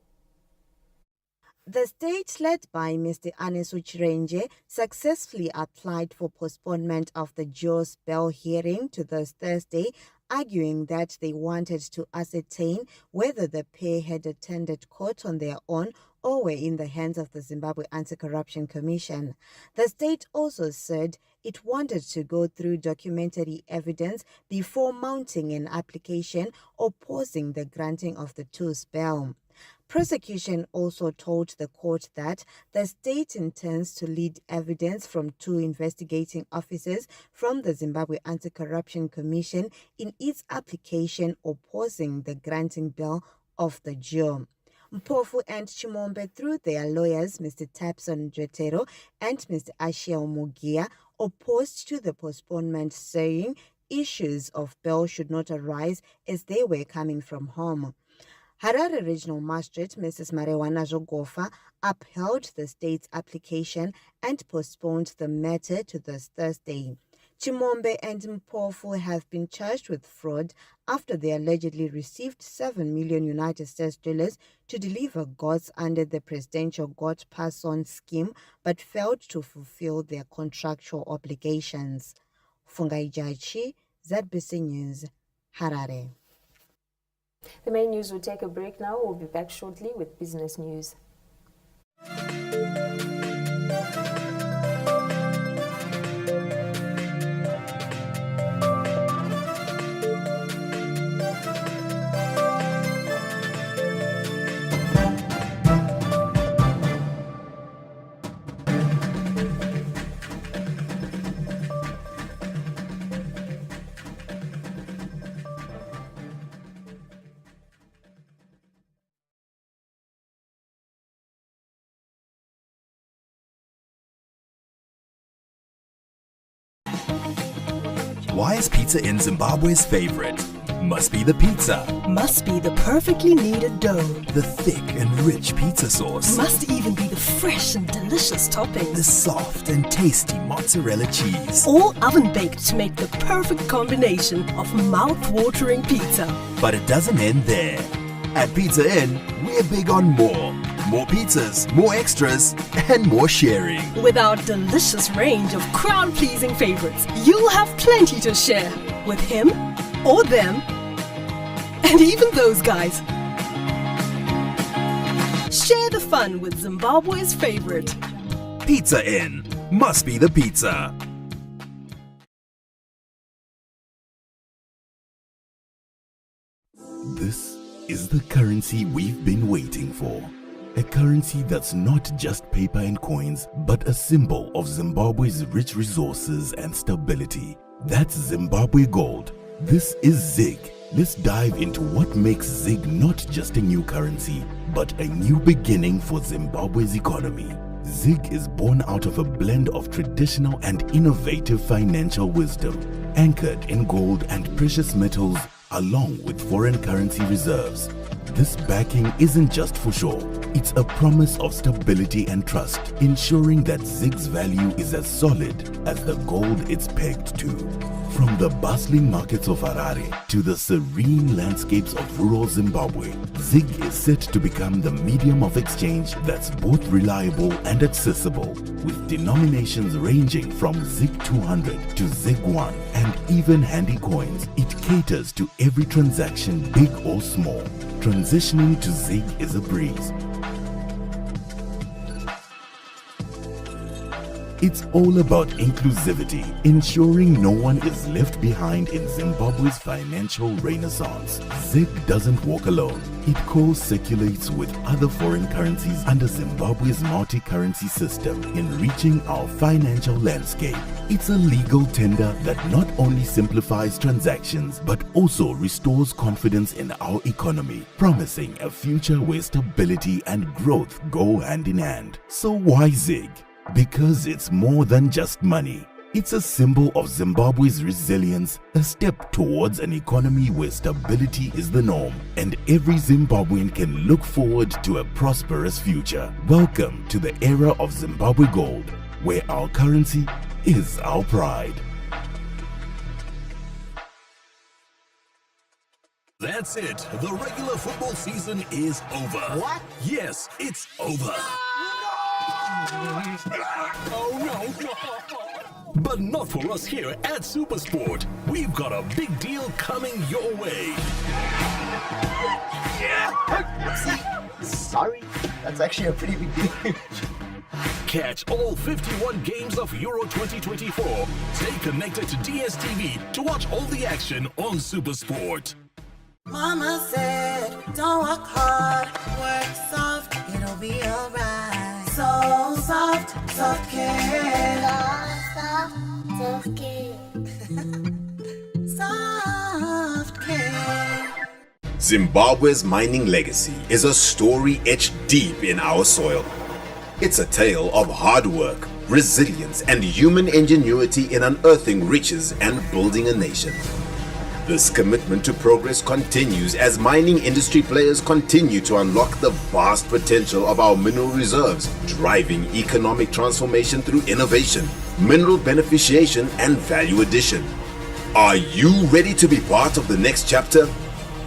The state, led by Mr. Anesu Chirenje, successfully applied for postponement of the jurors' bail hearing to this Thursday, arguing that they wanted to ascertain whether the pair had attended court on their own or were in the hands of the Zimbabwe Anti-Corruption Commission. The state also said it wanted to go through documentary evidence before mounting an application opposing the granting of the two's bail. Prosecution also told the court that the state intends to lead evidence from two investigating officers from the Zimbabwe Anti-Corruption Commission in its application opposing the granting bail of the duo. Mpofu and Chimombe, through their lawyers, Mr. Tapson Dretero and Mr. Ashiel Mugia, opposed to the postponement, saying issues of bail should not arise as they were coming from home. Harare Regional Magistrate Mrs. Marewana Jogofa upheld the state's application and postponed the matter to this Thursday. Chimombe and Mpofu have been charged with fraud after they allegedly received 7 million United States dollars to deliver goats under the presidential goat pass-on scheme but failed to fulfill their contractual obligations. Fungai Jachi, ZBC News, Harare. The main news will take a break now. We'll be back shortly with business news. Why is pizza in Zimbabwe's favorite? Must be the pizza. Must be the perfectly kneaded dough. The thick and rich pizza sauce. Must even be the fresh and delicious toppings. The soft and tasty mozzarella cheese. All oven baked to make the perfect combination of mouth-watering pizza. But it doesn't end there. At Pizza Inn, we're big on more. More pizzas, more extras, and more sharing. With our delicious range of crowd-pleasing favorites, you'll have plenty to share with him or them, and even those guys. Share the fun with Zimbabwe's favorite. Pizza Inn. Must be the pizza. This is the currency we've been waiting for. A currency that's not just paper and coins, but a symbol of Zimbabwe's rich resources and stability. That's Zimbabwe Gold. This is ZIG. Let's dive into what makes ZIG not just a new currency, but a new beginning for Zimbabwe's economy. ZIG is born out of a blend of traditional and innovative financial wisdom, anchored in gold and precious metals, along with foreign currency reserves. This backing isn't just for show, it's a promise of stability and trust, ensuring that ZIG's value is as solid as the gold it's pegged to. From the bustling markets of Harare to the serene landscapes of rural Zimbabwe, ZIG is set to become the medium of exchange that's both reliable and accessible, with denominations ranging from ZIG 200 to ZIG 1 and even handy coins. It caters to every transaction, big or small. Transitioning to ZIG is a breeze. It's all about inclusivity, ensuring no one is left behind in Zimbabwe's financial renaissance. ZIG doesn't walk alone. It co-circulates with other foreign currencies under Zimbabwe's multi-currency system, enriching our financial landscape. It's a legal tender that not only simplifies transactions, but also restores confidence in our economy, promising a future where stability and growth go hand in hand. So why ZIG? Because it's more than just money. It's a symbol of Zimbabwe's resilience, a step towards an economy where stability is the norm, and every Zimbabwean can look forward to a prosperous future. Welcome to the era of Zimbabwe Gold, where our currency is our pride. That's it. The regular football season is over. What? Yes, it's over. Oh no! But not for us here at Supersport. We've got a big deal coming your way. Sorry, that's actually a pretty big deal. Catch all 51 games of Euro 2024. Stay connected to DSTV to watch all the action on Supersport. Mama said, don't work hard, work soft, it'll be alright. So soft, soft care. Soft, soft care. Soft care. Zimbabwe's mining legacy is a story etched deep in our soil. It's a tale of hard work, resilience, and human ingenuity in unearthing riches and building a nation. This commitment to progress continues as mining industry players continue to unlock the vast potential of our mineral reserves, driving economic transformation through innovation, mineral beneficiation, and value addition. Are you ready to be part of the next chapter?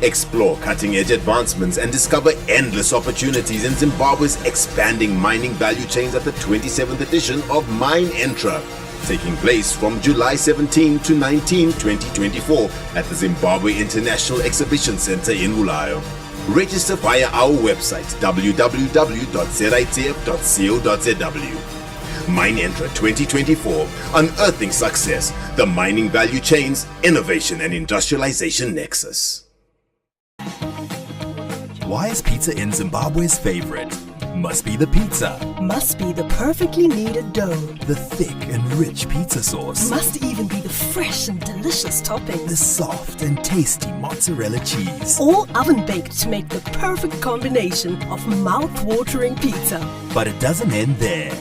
Explore cutting-edge advancements and discover endless opportunities in Zimbabwe's expanding mining value chains at the 27th edition of Mine Entra, taking place from July 17 to 19, 2024 at the Zimbabwe International Exhibition Center in Bulawayo. Register via our website www.zitf.co.zw. Mine Entra 2024, Unearthing Success, the Mining Value Chains, Innovation and Industrialization Nexus. Why is pizza in Zimbabwe's favorite? Must be the pizza. Must be the perfectly kneaded dough. The thick and rich pizza sauce. Must even be the fresh and delicious toppings. The soft and tasty mozzarella cheese. All oven baked to make the perfect combination of mouth-watering pizza. But it doesn't end there.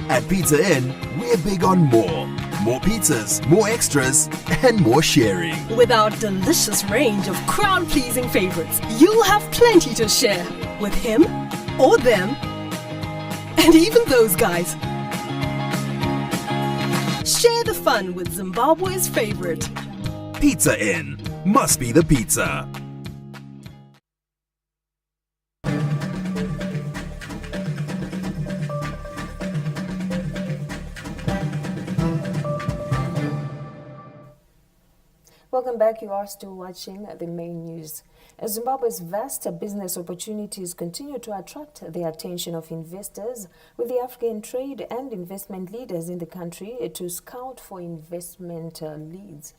At Pizza Inn, we're big on more. more pizzas, more extras, and more sharing. With our delicious range of crowd-pleasing favorites, you'll have plenty to share with him or them and even those guys. Share the fun with Zimbabwe's favorite. Pizza Inn. Must be the pizza. Welcome back. You are still watching the main news. Zimbabwe's vast business opportunities continue to attract the attention of investors, with the African trade and investment leaders in the country to scout for investment leads.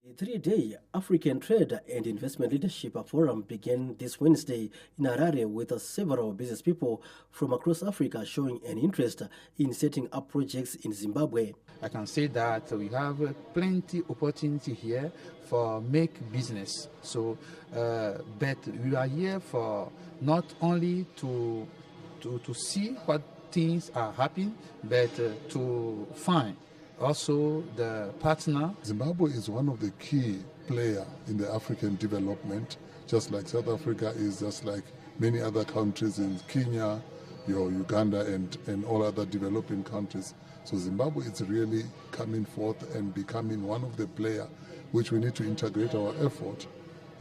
The three-day African Trade and Investment Leadership Forum began this Wednesday in Harare with several business people from across Africa showing an interest in setting up projects in Zimbabwe. I can say that we have plenty opportunity here for make business. So, but we are here for not only to see what things are happening, but to find also the partner. Zimbabwe is one of the key players in the African development, just like South Africa is, just like many other countries in Kenya, Uganda, and all other developing countries. So Zimbabwe is really coming forth and becoming one of the players which we need to integrate our effort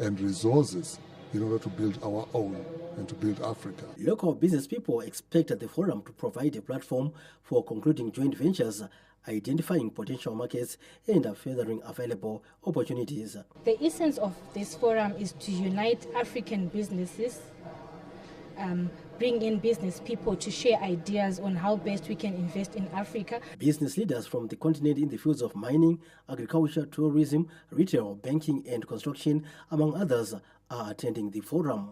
and resources in order to build our own and to build Africa. Local business people expect the forum to provide a platform for concluding joint ventures, identifying potential markets, and furthering available opportunities. The essence of this forum is to unite African businesses, bring in business people to share ideas on how best we can invest in Africa. Business leaders from the continent in the fields of mining, agriculture, tourism, retail, banking, and construction, among others, are attending the forum.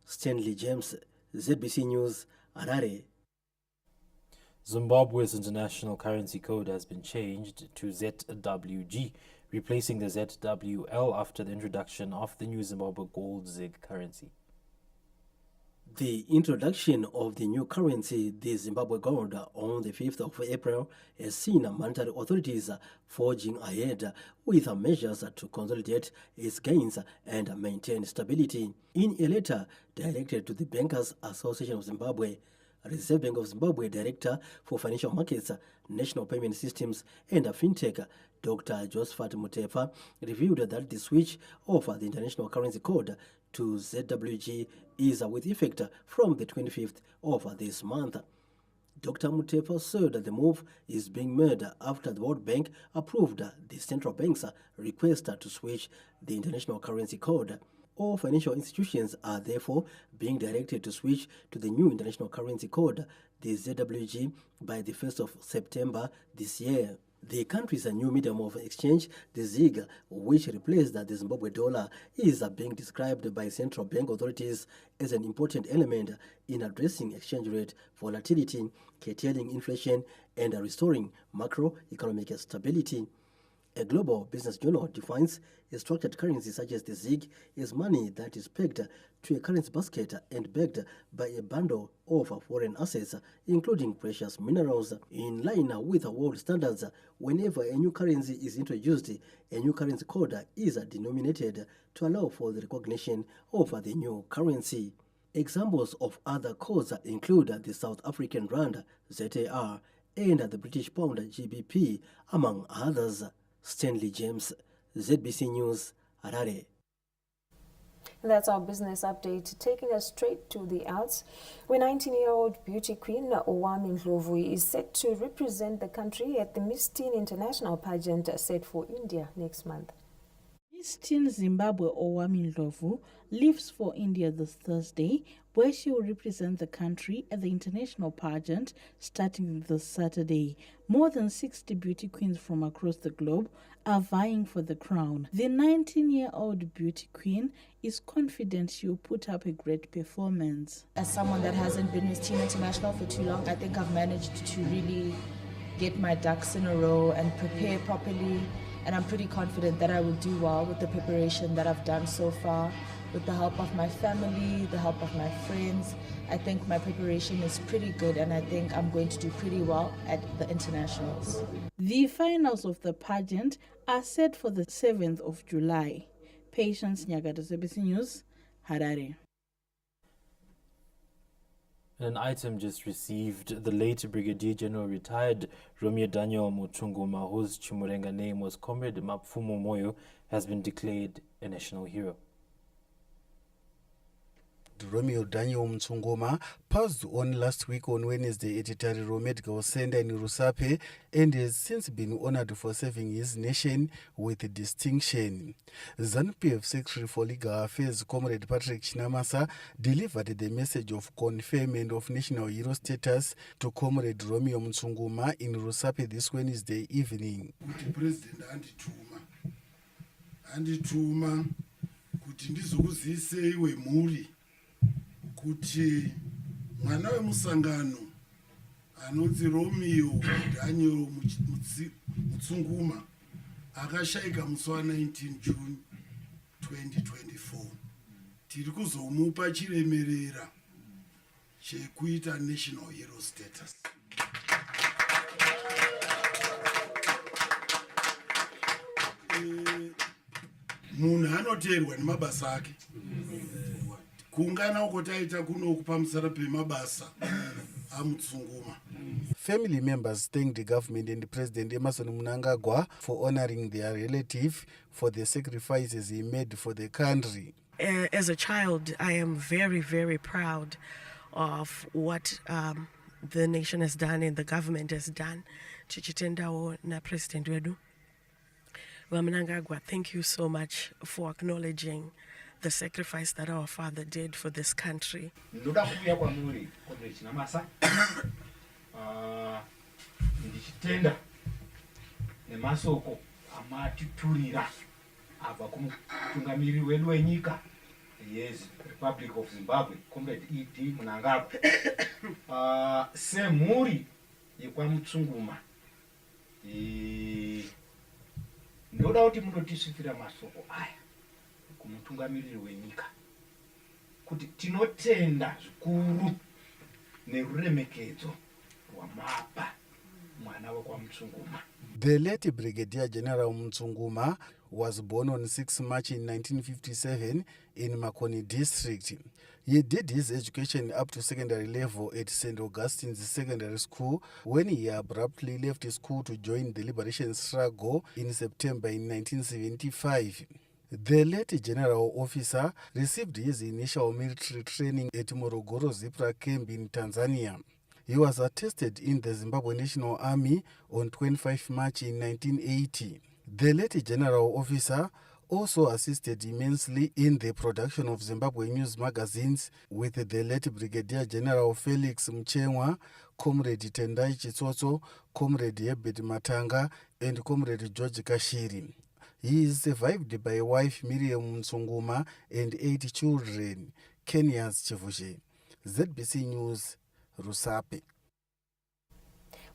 Stanley James, ZBC News, Harare. Zimbabwe's international currency code has been changed to ZWG, replacing the ZWL after the introduction of the new Zimbabwe Gold ZiG currency. The introduction of the new currency, the Zimbabwe Gold, on the 5th of April has seen monetary authorities forging ahead with measures to consolidate its gains and maintain stability. In a letter directed to the Bankers Association of Zimbabwe, Reserve Bank of Zimbabwe Director for Financial Markets, National Payment Systems and FinTech, Dr. Josephat Mutepa, revealed that the switch of the international currency code to ZWG is with effect from the 25th of this month. Dr. Mutepa said that the move is being made after the World Bank approved the central bank's request to switch the international currency code. All financial institutions are therefore being directed to switch to the new international currency code, the ZWG, by the 1st of September this year. The country's new medium of exchange, the ZiG, which replaced the Zimbabwe dollar, is being described by central bank authorities as an important element in addressing exchange rate volatility, curtailing inflation, and restoring macroeconomic stability. A global business journal defines a structured currency such as the ZiG as money that is pegged to a currency basket and backed by a bundle of foreign assets, including precious minerals. In line with world standards, whenever a new currency is introduced, a new currency code is denominated to allow for the recognition of the new currency. Examples of other codes include the South African Rand, ZAR, and the British Pound, GBP, among others. Stanley James, ZBC News, Harare. And that's our business update, taking us straight to the arts, where 19-year-old beauty queen Owami Ndlovu is set to represent the country at the Miss Teen International pageant set for India next month. Miss Teen Zimbabwe Owami Ndlovu leaves for India this Thursday, where she will represent the country at the international pageant starting this Saturday. More than 60 beauty queens from across the globe are vying for the crown. The 19-year-old beauty queen is confident she will put up a great performance. As someone that hasn't been Miss Teen International for too long, I think I've managed to really get my ducks in a row and prepare properly. And I'm pretty confident that I will do well with the preparation that I've done so far. with the help of my family, the help of my friends. I think my preparation is pretty good, and I think I'm going to do pretty well at the internationals. The finals of the pageant are set for the 7th of July. Patience Nyagato, ABC News, Harare. An item just received, the late Brigadier General retired Romeo Daniel Muchunguma, whose Chimurenga name was Comrade Mapfumo Moyo, has been declared a national hero. Romeo Daniel Mtsungoma passed on last week on Wednesday at Harare Medical Center in Rusape and has since been honored for serving his nation with distinction. ZANU-PF Secretary for Legal Affairs, Comrade Patrick Chinamasa, delivered the message of conferment of national hero status to Comrade Romeo Mtsungoma in Rusape this Wednesday evening. President andituma kuti ndizokuzise iwe muri kuti mwana wemusangano anonzi Romeo Daniel Mutsunguma akashaika musi wa 19 June 2024 tiri kuzomupa chiremerera chekuita national hero status. Munhu anoteerwa nemabasa ake. Kungana uko taita kuno kupamusara pemabasa aMutsunguma. Family members thanked the government and President Emerson Mnangagwa for honoring their relative for the sacrifices he made for the country. As a child, I am very, very proud of what the nation has done and the government has done. Chichitendawo na President wedu. Mnangagwa, thank you so much for acknowledging the sacrifice that our father did for this country. Ndoda kuya kwa muri Comrade Chinamasa ndichitenda nemasoko amatiturira abva kumutungamiriri wedu wenyika yes Republic of Zimbabwe Comrade E.D. Mnangagwa semhuri yekwa Mutsunguma ndoda kuti munotisvitsira masoko aya kumutungamiriri wenyika kuti tinotenda zvikuru neruremekedzo rwamapa mwana wekwa Mutsunguma. The late Brigadier General Mutsunguma was born on 6 March in 1957 in Makoni district. He did his education up to secondary level at St. Augustine's Secondary School when he abruptly left school to join the liberation struggle in September in 1975. The late general officer received his initial military training at Morogoro Zipra camp in Tanzania. He was attested in the Zimbabwe National Army on 25 March in 1980. The late general officer also assisted immensely in the production of Zimbabwe news magazines with the late Brigadier General Felix Mchengwa, Comrade Tendai Chitsotso, Comrade Herbert Matanga, and Comrade George Kashiri. He is survived by wife Miriam Mtsunguma and 8 children. Kenya's Chivushe. ZBC News, Rusape.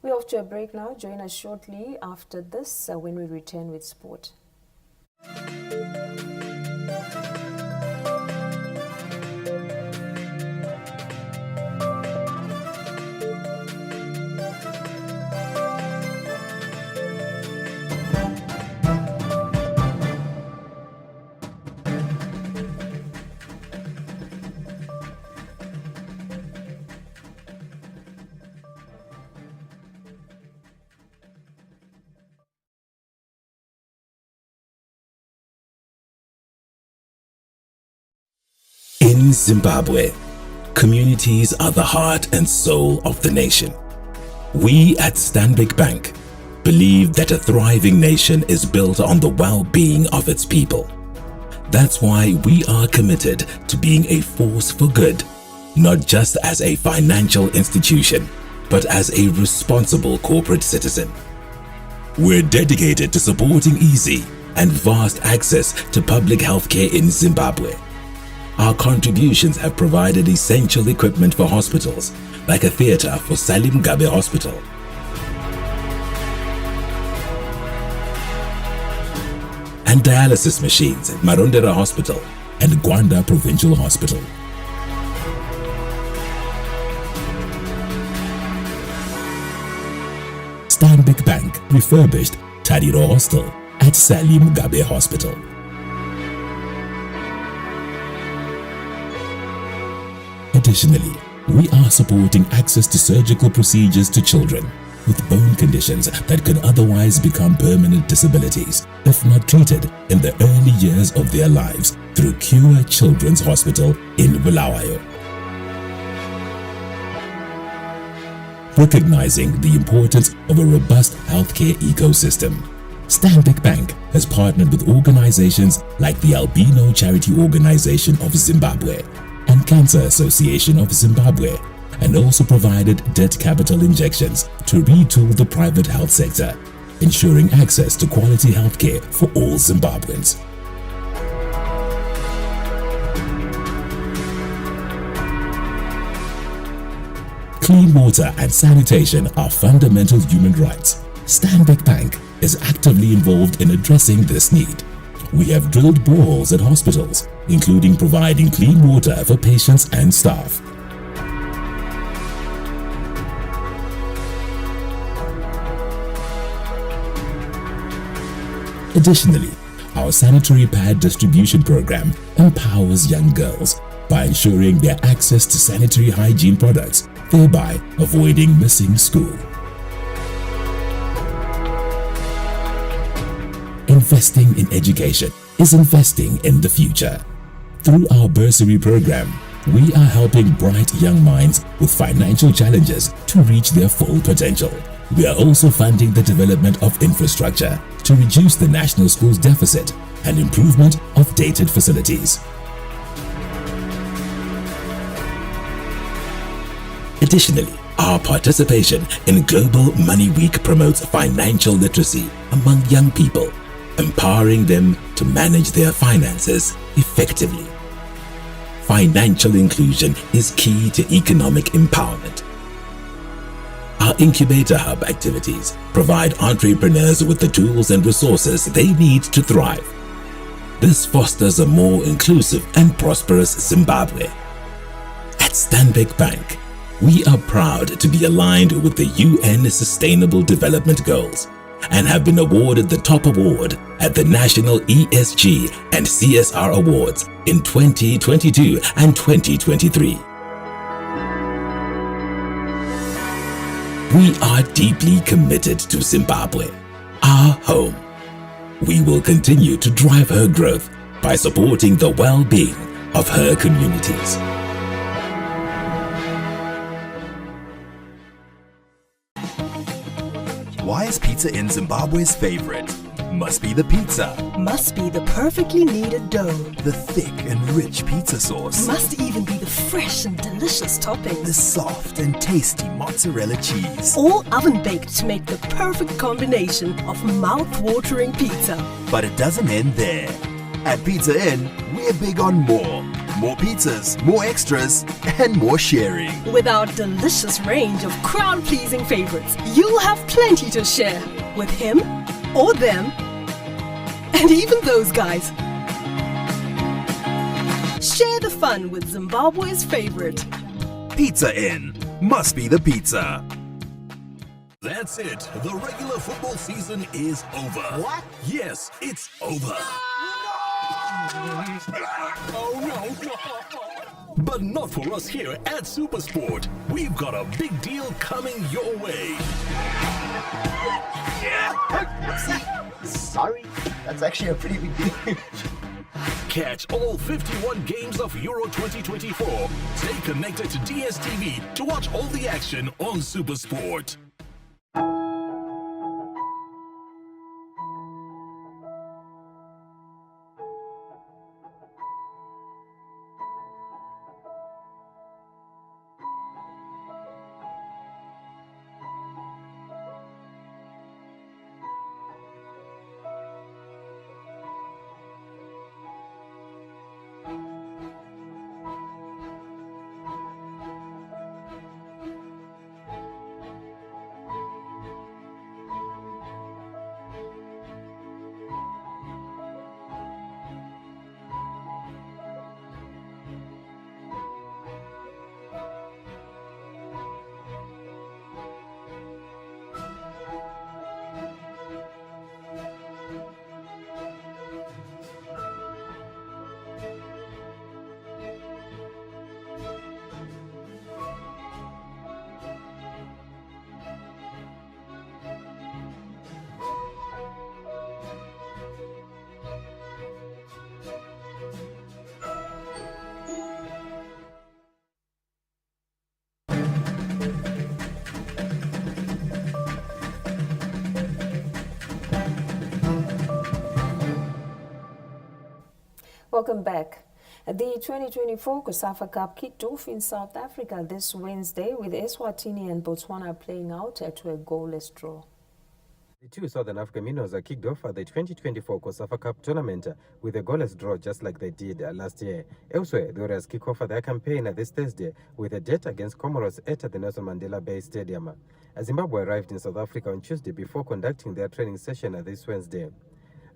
We're off to a break now. Join us shortly after this when we return with sport. In Zimbabwe, communities are the heart and soul of the nation. We at Stanbic Bank believe that a thriving nation is built on the well-being of its people. That's why we are committed to being a force for good, not just as a financial institution, but as a responsible corporate citizen. We're dedicated to supporting easy and vast access to public healthcare in Zimbabwe. Our contributions have provided essential equipment for hospitals, like a theatre for Salim Gabe Hospital. And dialysis machines at Marondera Hospital, and Gwanda Provincial Hospital. Stanbic Bank refurbished Tadiro Hostel at Salim Gabe Hospital. Additionally, we are supporting access to surgical procedures to children with bone conditions that could otherwise become permanent disabilities if not treated in the early years of their lives through Cure Children's Hospital in Bulawayo. Recognizing the importance of a robust healthcare ecosystem, Stanbic Bank has partnered with organizations like the Albino Charity Organization of Zimbabwe and Cancer Association of Zimbabwe, and also provided debt capital injections to retool the private health sector, ensuring access to quality healthcare for all Zimbabweans. Clean water and sanitation are fundamental human rights. Stanbic Bank is actively involved in addressing this need. We have drilled boreholes at hospitals, including providing clean water for patients and staff. Additionally, our sanitary pad distribution program empowers young girls by ensuring their access to sanitary hygiene products, thereby avoiding missing school. Investing in education is investing in the future. Through our bursary program, we are helping bright young minds with financial challenges to reach their full potential. We are also funding the development of infrastructure to reduce the national schools deficit and improvement of dated facilities. Additionally, our participation in Global Money Week promotes financial literacy among young people, empowering them to manage their finances effectively. Financial inclusion is key to economic empowerment. Our Incubator Hub activities provide entrepreneurs with the tools and resources they need to thrive. This fosters a more inclusive and prosperous Zimbabwe. At Stanbic Bank, we are proud to be aligned with the UN Sustainable Development Goals and have been awarded the top award at the National ESG and CSR Awards in 2022 and 2023. We are deeply committed to Zimbabwe, our home. We will continue to drive her growth by supporting the well-being of her communities. Why is Pizza Inn Zimbabwe's favorite? Must be the pizza. Must be the perfectly kneaded dough. The thick and rich pizza sauce. Must even be the fresh and delicious toppings. The soft and tasty mozzarella cheese. All oven baked to make the perfect combination of mouth-watering pizza. But it doesn't end there. At Pizza Inn, we're big on more. More pizzas, more extras, and more sharing. With our delicious range of crowd-pleasing favorites, you'll have plenty to share with him or them, and even those guys. Share the fun with Zimbabwe's favorite. Pizza Inn. Must be the pizza. That's it. The regular football season is over. What? Yes, it's over. Oh no! But not for us here at Supersport. We've got a big deal coming your way. Sorry, that's actually a pretty big deal. Catch all 51 games of Euro 2024. Stay connected to DSTV to watch all the action on Supersport. Welcome back. The 2024 COSAFA Cup kicked off in South Africa this Wednesday with Eswatini and Botswana playing out to a goalless draw. The two Southern African minnows kicked off the 2024 COSAFA Cup tournament with a goalless draw just like they did last year. Elsewhere, the Warriors kick off their campaign this Thursday with a date against Comoros at the Nelson Mandela Bay Stadium. Zimbabwe arrived in South Africa on Tuesday before conducting their training session this Wednesday.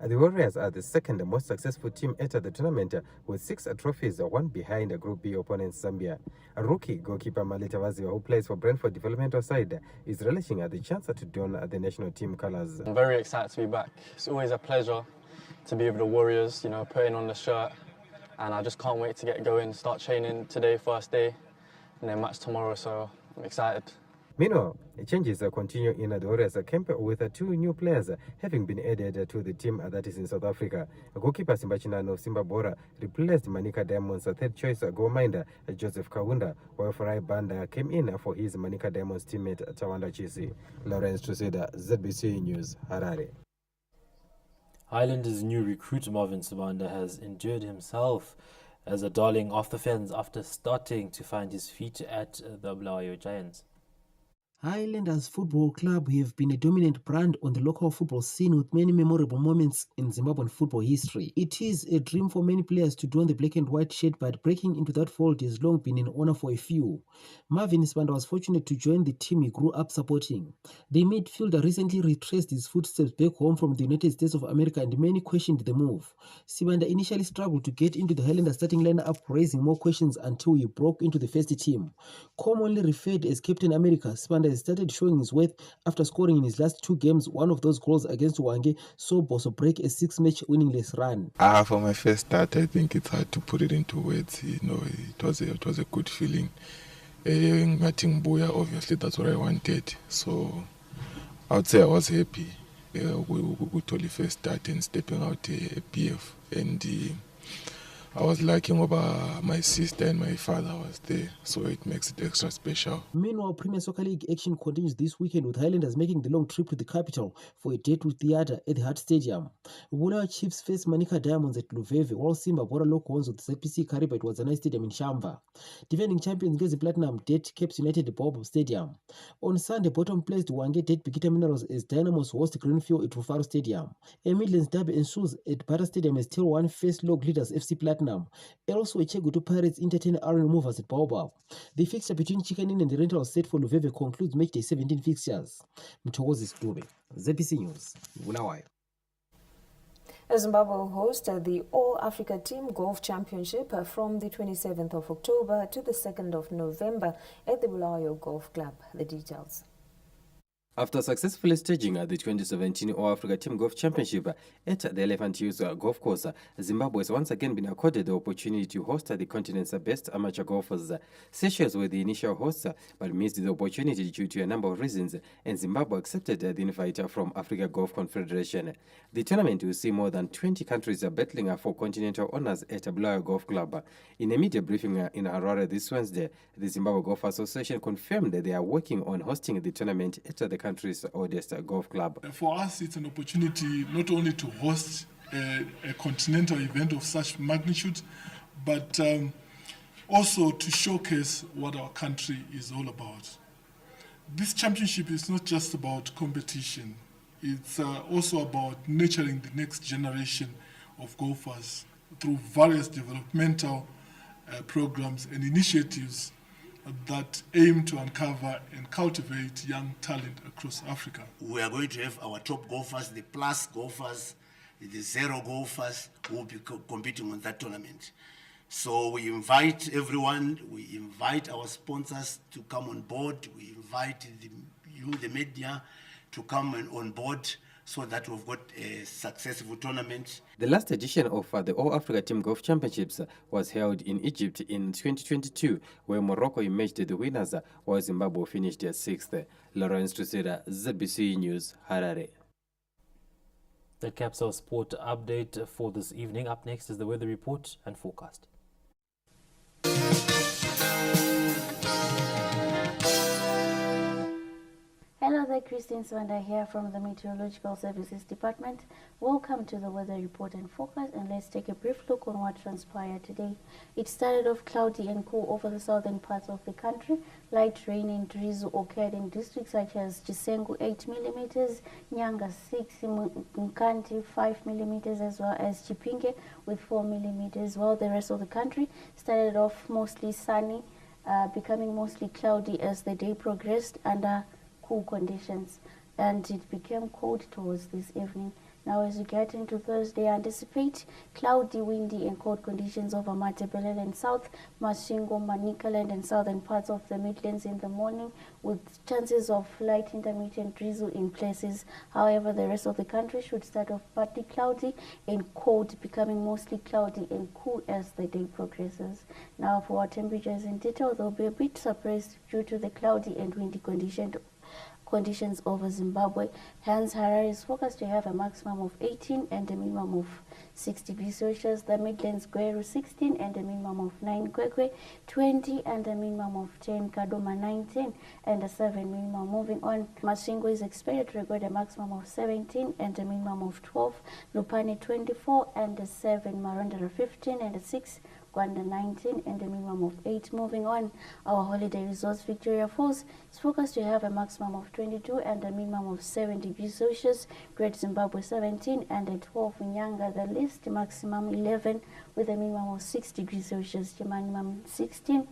The Warriors are the second most successful team at the tournament with 6 trophies, one behind Group B opponent Zambia. Rookie goalkeeper Malita Vaziwa, who plays for Brentford developmental side, is relishing the chance to don the national team colours. I'm very excited to be back. It's always a pleasure to be with the Warriors, putting on the shirt, and I just can't wait to get going, start training today, first day, and then match tomorrow, so I'm excited. Meanwhile, changes continue in the Warriors camp with 2 new players having been added to the team that is in South Africa. Goalkeeper Simbachinano Simba Bora replaced Manika Diamonds' third choice goalminder Joseph Kaunda, while Farai Banda came in for his Manika Diamonds teammate Tawanda Chisi. Lawrence Truseda, ZBC News, Harare. Highlanders' new recruit Marvin Sabanda has endured himself as a darling off the fence after starting to find his feet at the Bulawayo Giants. Highlanders Football Club have been a dominant brand on the local football scene with many memorable moments in Zimbabwean football history. It is a dream for many players to don the black and white shirt, but breaking into that fold has long been an honor for a few. Marvin Sibanda was fortunate to join the team he grew up supporting. The midfielder recently retraced his footsteps back home from the United States of America, and many questioned the move. Sibanda initially struggled to get into the Highlanders starting lineup, raising more questions until he broke into the first team. Commonly referred as Captain America, Sibanda started showing his worth after scoring in his last 2 games. One of those goals against Wange saw Boso break a 6-match winningless run. For my first start, I think it's hard to put it into words. It was a good feeling. Matting Boya, obviously, that's what I wanted. So I would say I was happy with only first start and stepping out a PF. And I was lucky over my sister and my father was there, so it makes it extra special. Meanwhile, Premier Soccer League action continues this weekend with Highlanders making the long trip to the capital for a date with Theatre at the Hart Stadium. Bulawayo Chiefs face Manika Diamonds at Luveve, while Simba Bora Locals with ZPC Kariba at Wazanai Stadium in Shamva. Defending champions get the platinum date Caps United at Bobo Stadium. On Sunday, bottom placed Wange date Bikita Minerals as Dynamos host Greenfield at Rufaro Stadium. A Midlands derby ensues at Bata Stadium as Tier 1 face log leaders FC Platinum. Also, Chegutu Pirates entertain Iron Movers at Baobab. The fixture between Chicken Inn and the rental set for Luveve concludes matchday 17 fixtures. Mtokozi Stube, ZBC News, Bulawayo. Zimbabwe will host the All-Africa Team Golf Championship from the 27th of October to the 2nd of November at the Bulawayo Golf Club. The details. After successfully staging the 2017 All-Africa Team Golf Championship at the Elephant Hills Golf Course, Zimbabwe has once again been accorded the opportunity to host the continent's best amateur golfers. Seychelles were the initial hosts, but missed the opportunity due to a number of reasons, and Zimbabwe accepted the invite from Africa Golf Confederation. The tournament will see more than 20 countries battling for continental honours at Bulawayo Golf Club. In a media briefing in Harare this Wednesday, the Zimbabwe Golf Association confirmed that they are working on hosting the tournament at the country's oldest golf club. For us, it's an opportunity not only to host a continental event of such magnitude, but also to showcase what our country is all about. This championship is not just about competition. It's also about nurturing the next generation of golfers through various developmental programs and initiatives that aim to uncover and cultivate young talent across Africa. We are going to have our top golfers, the plus golfers, the zero golfers who will be competing on that tournament. So we invite everyone, we invite our sponsors to come on board, we invite you, the media, to come on board so that we've got a successful tournament. The last edition of the All-Africa Team Golf Championships was held in Egypt in 2022, where Morocco emerged the winners, while Zimbabwe finished 6th. Lawrence Truseda, ZBC News, Harare. The Capsule Sport update for this evening. Up next is the weather report and forecast. Hello, Zimbabwe, Christine Swanda here from the Meteorological Services Department. Welcome to the weather report and forecast, and let's take a brief look on what transpired today. It started off cloudy and cool over the southern parts of the country. Light rain and drizzle occurred in districts such as Chisengu 8 millimeters, Nyanga 6, Nkanti 5 millimeters, as well as Chipinge with 4 millimeters, while the rest of the country started off mostly sunny, becoming mostly cloudy as the day progressed under cool conditions, and it became cold towards this evening. Now, as we get into Thursday, I anticipate cloudy, windy and cold conditions over Matabeleland South, Masvingo, Manicaland and southern parts of the Midlands in the morning, with chances of light intermittent drizzle in places. However, the rest of the country should start off partly cloudy and cold, becoming mostly cloudy and cool as the day progresses. Now, for our temperatures in detail, they'll be a bit suppressed due to the cloudy and windy conditions over Zimbabwe. Hence, Harare is forecast to have a maximum of 18 and a minimum of 6 degrees Celsius. The Midlands, Gweru 16 and a minimum of 9, Kwekwe 20 and a minimum of 10, Kadoma 19 and a 7 minimum. Moving on, Masvingo is expected to record a maximum of 17 and a minimum of 12, Lupane 24 and a 7, Marondera 15 and a 6, Gwanda 19 and a minimum of 8. Moving on, our holiday resorts, Victoria Falls is forecast to have a maximum of 22 and a minimum of 7 degrees Celsius. Great Zimbabwe 17 and a 12. Nyanga, the least, maximum 11 with a minimum of 6 degrees Celsius. Minimum 16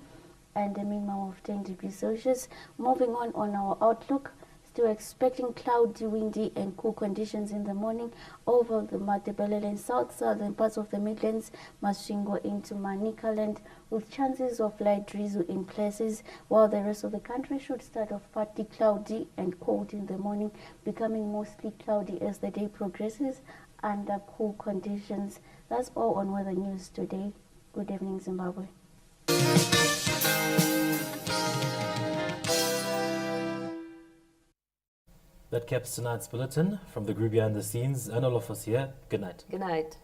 and a minimum of 10 degrees Celsius. Moving on our outlook, still expecting cloudy, windy and cool conditions in the morning over the Matabeleland South, southern parts of the Midlands, Masvingo into Manicaland, with chances of light drizzle in places, while the rest of the country should start off partly cloudy and cold in the morning, becoming mostly cloudy as the day progresses under cool conditions. That's all on weather news today. Good evening, Zimbabwe. That caps tonight's bulletin. From the group behind the scenes and all of us here, good night. Good night.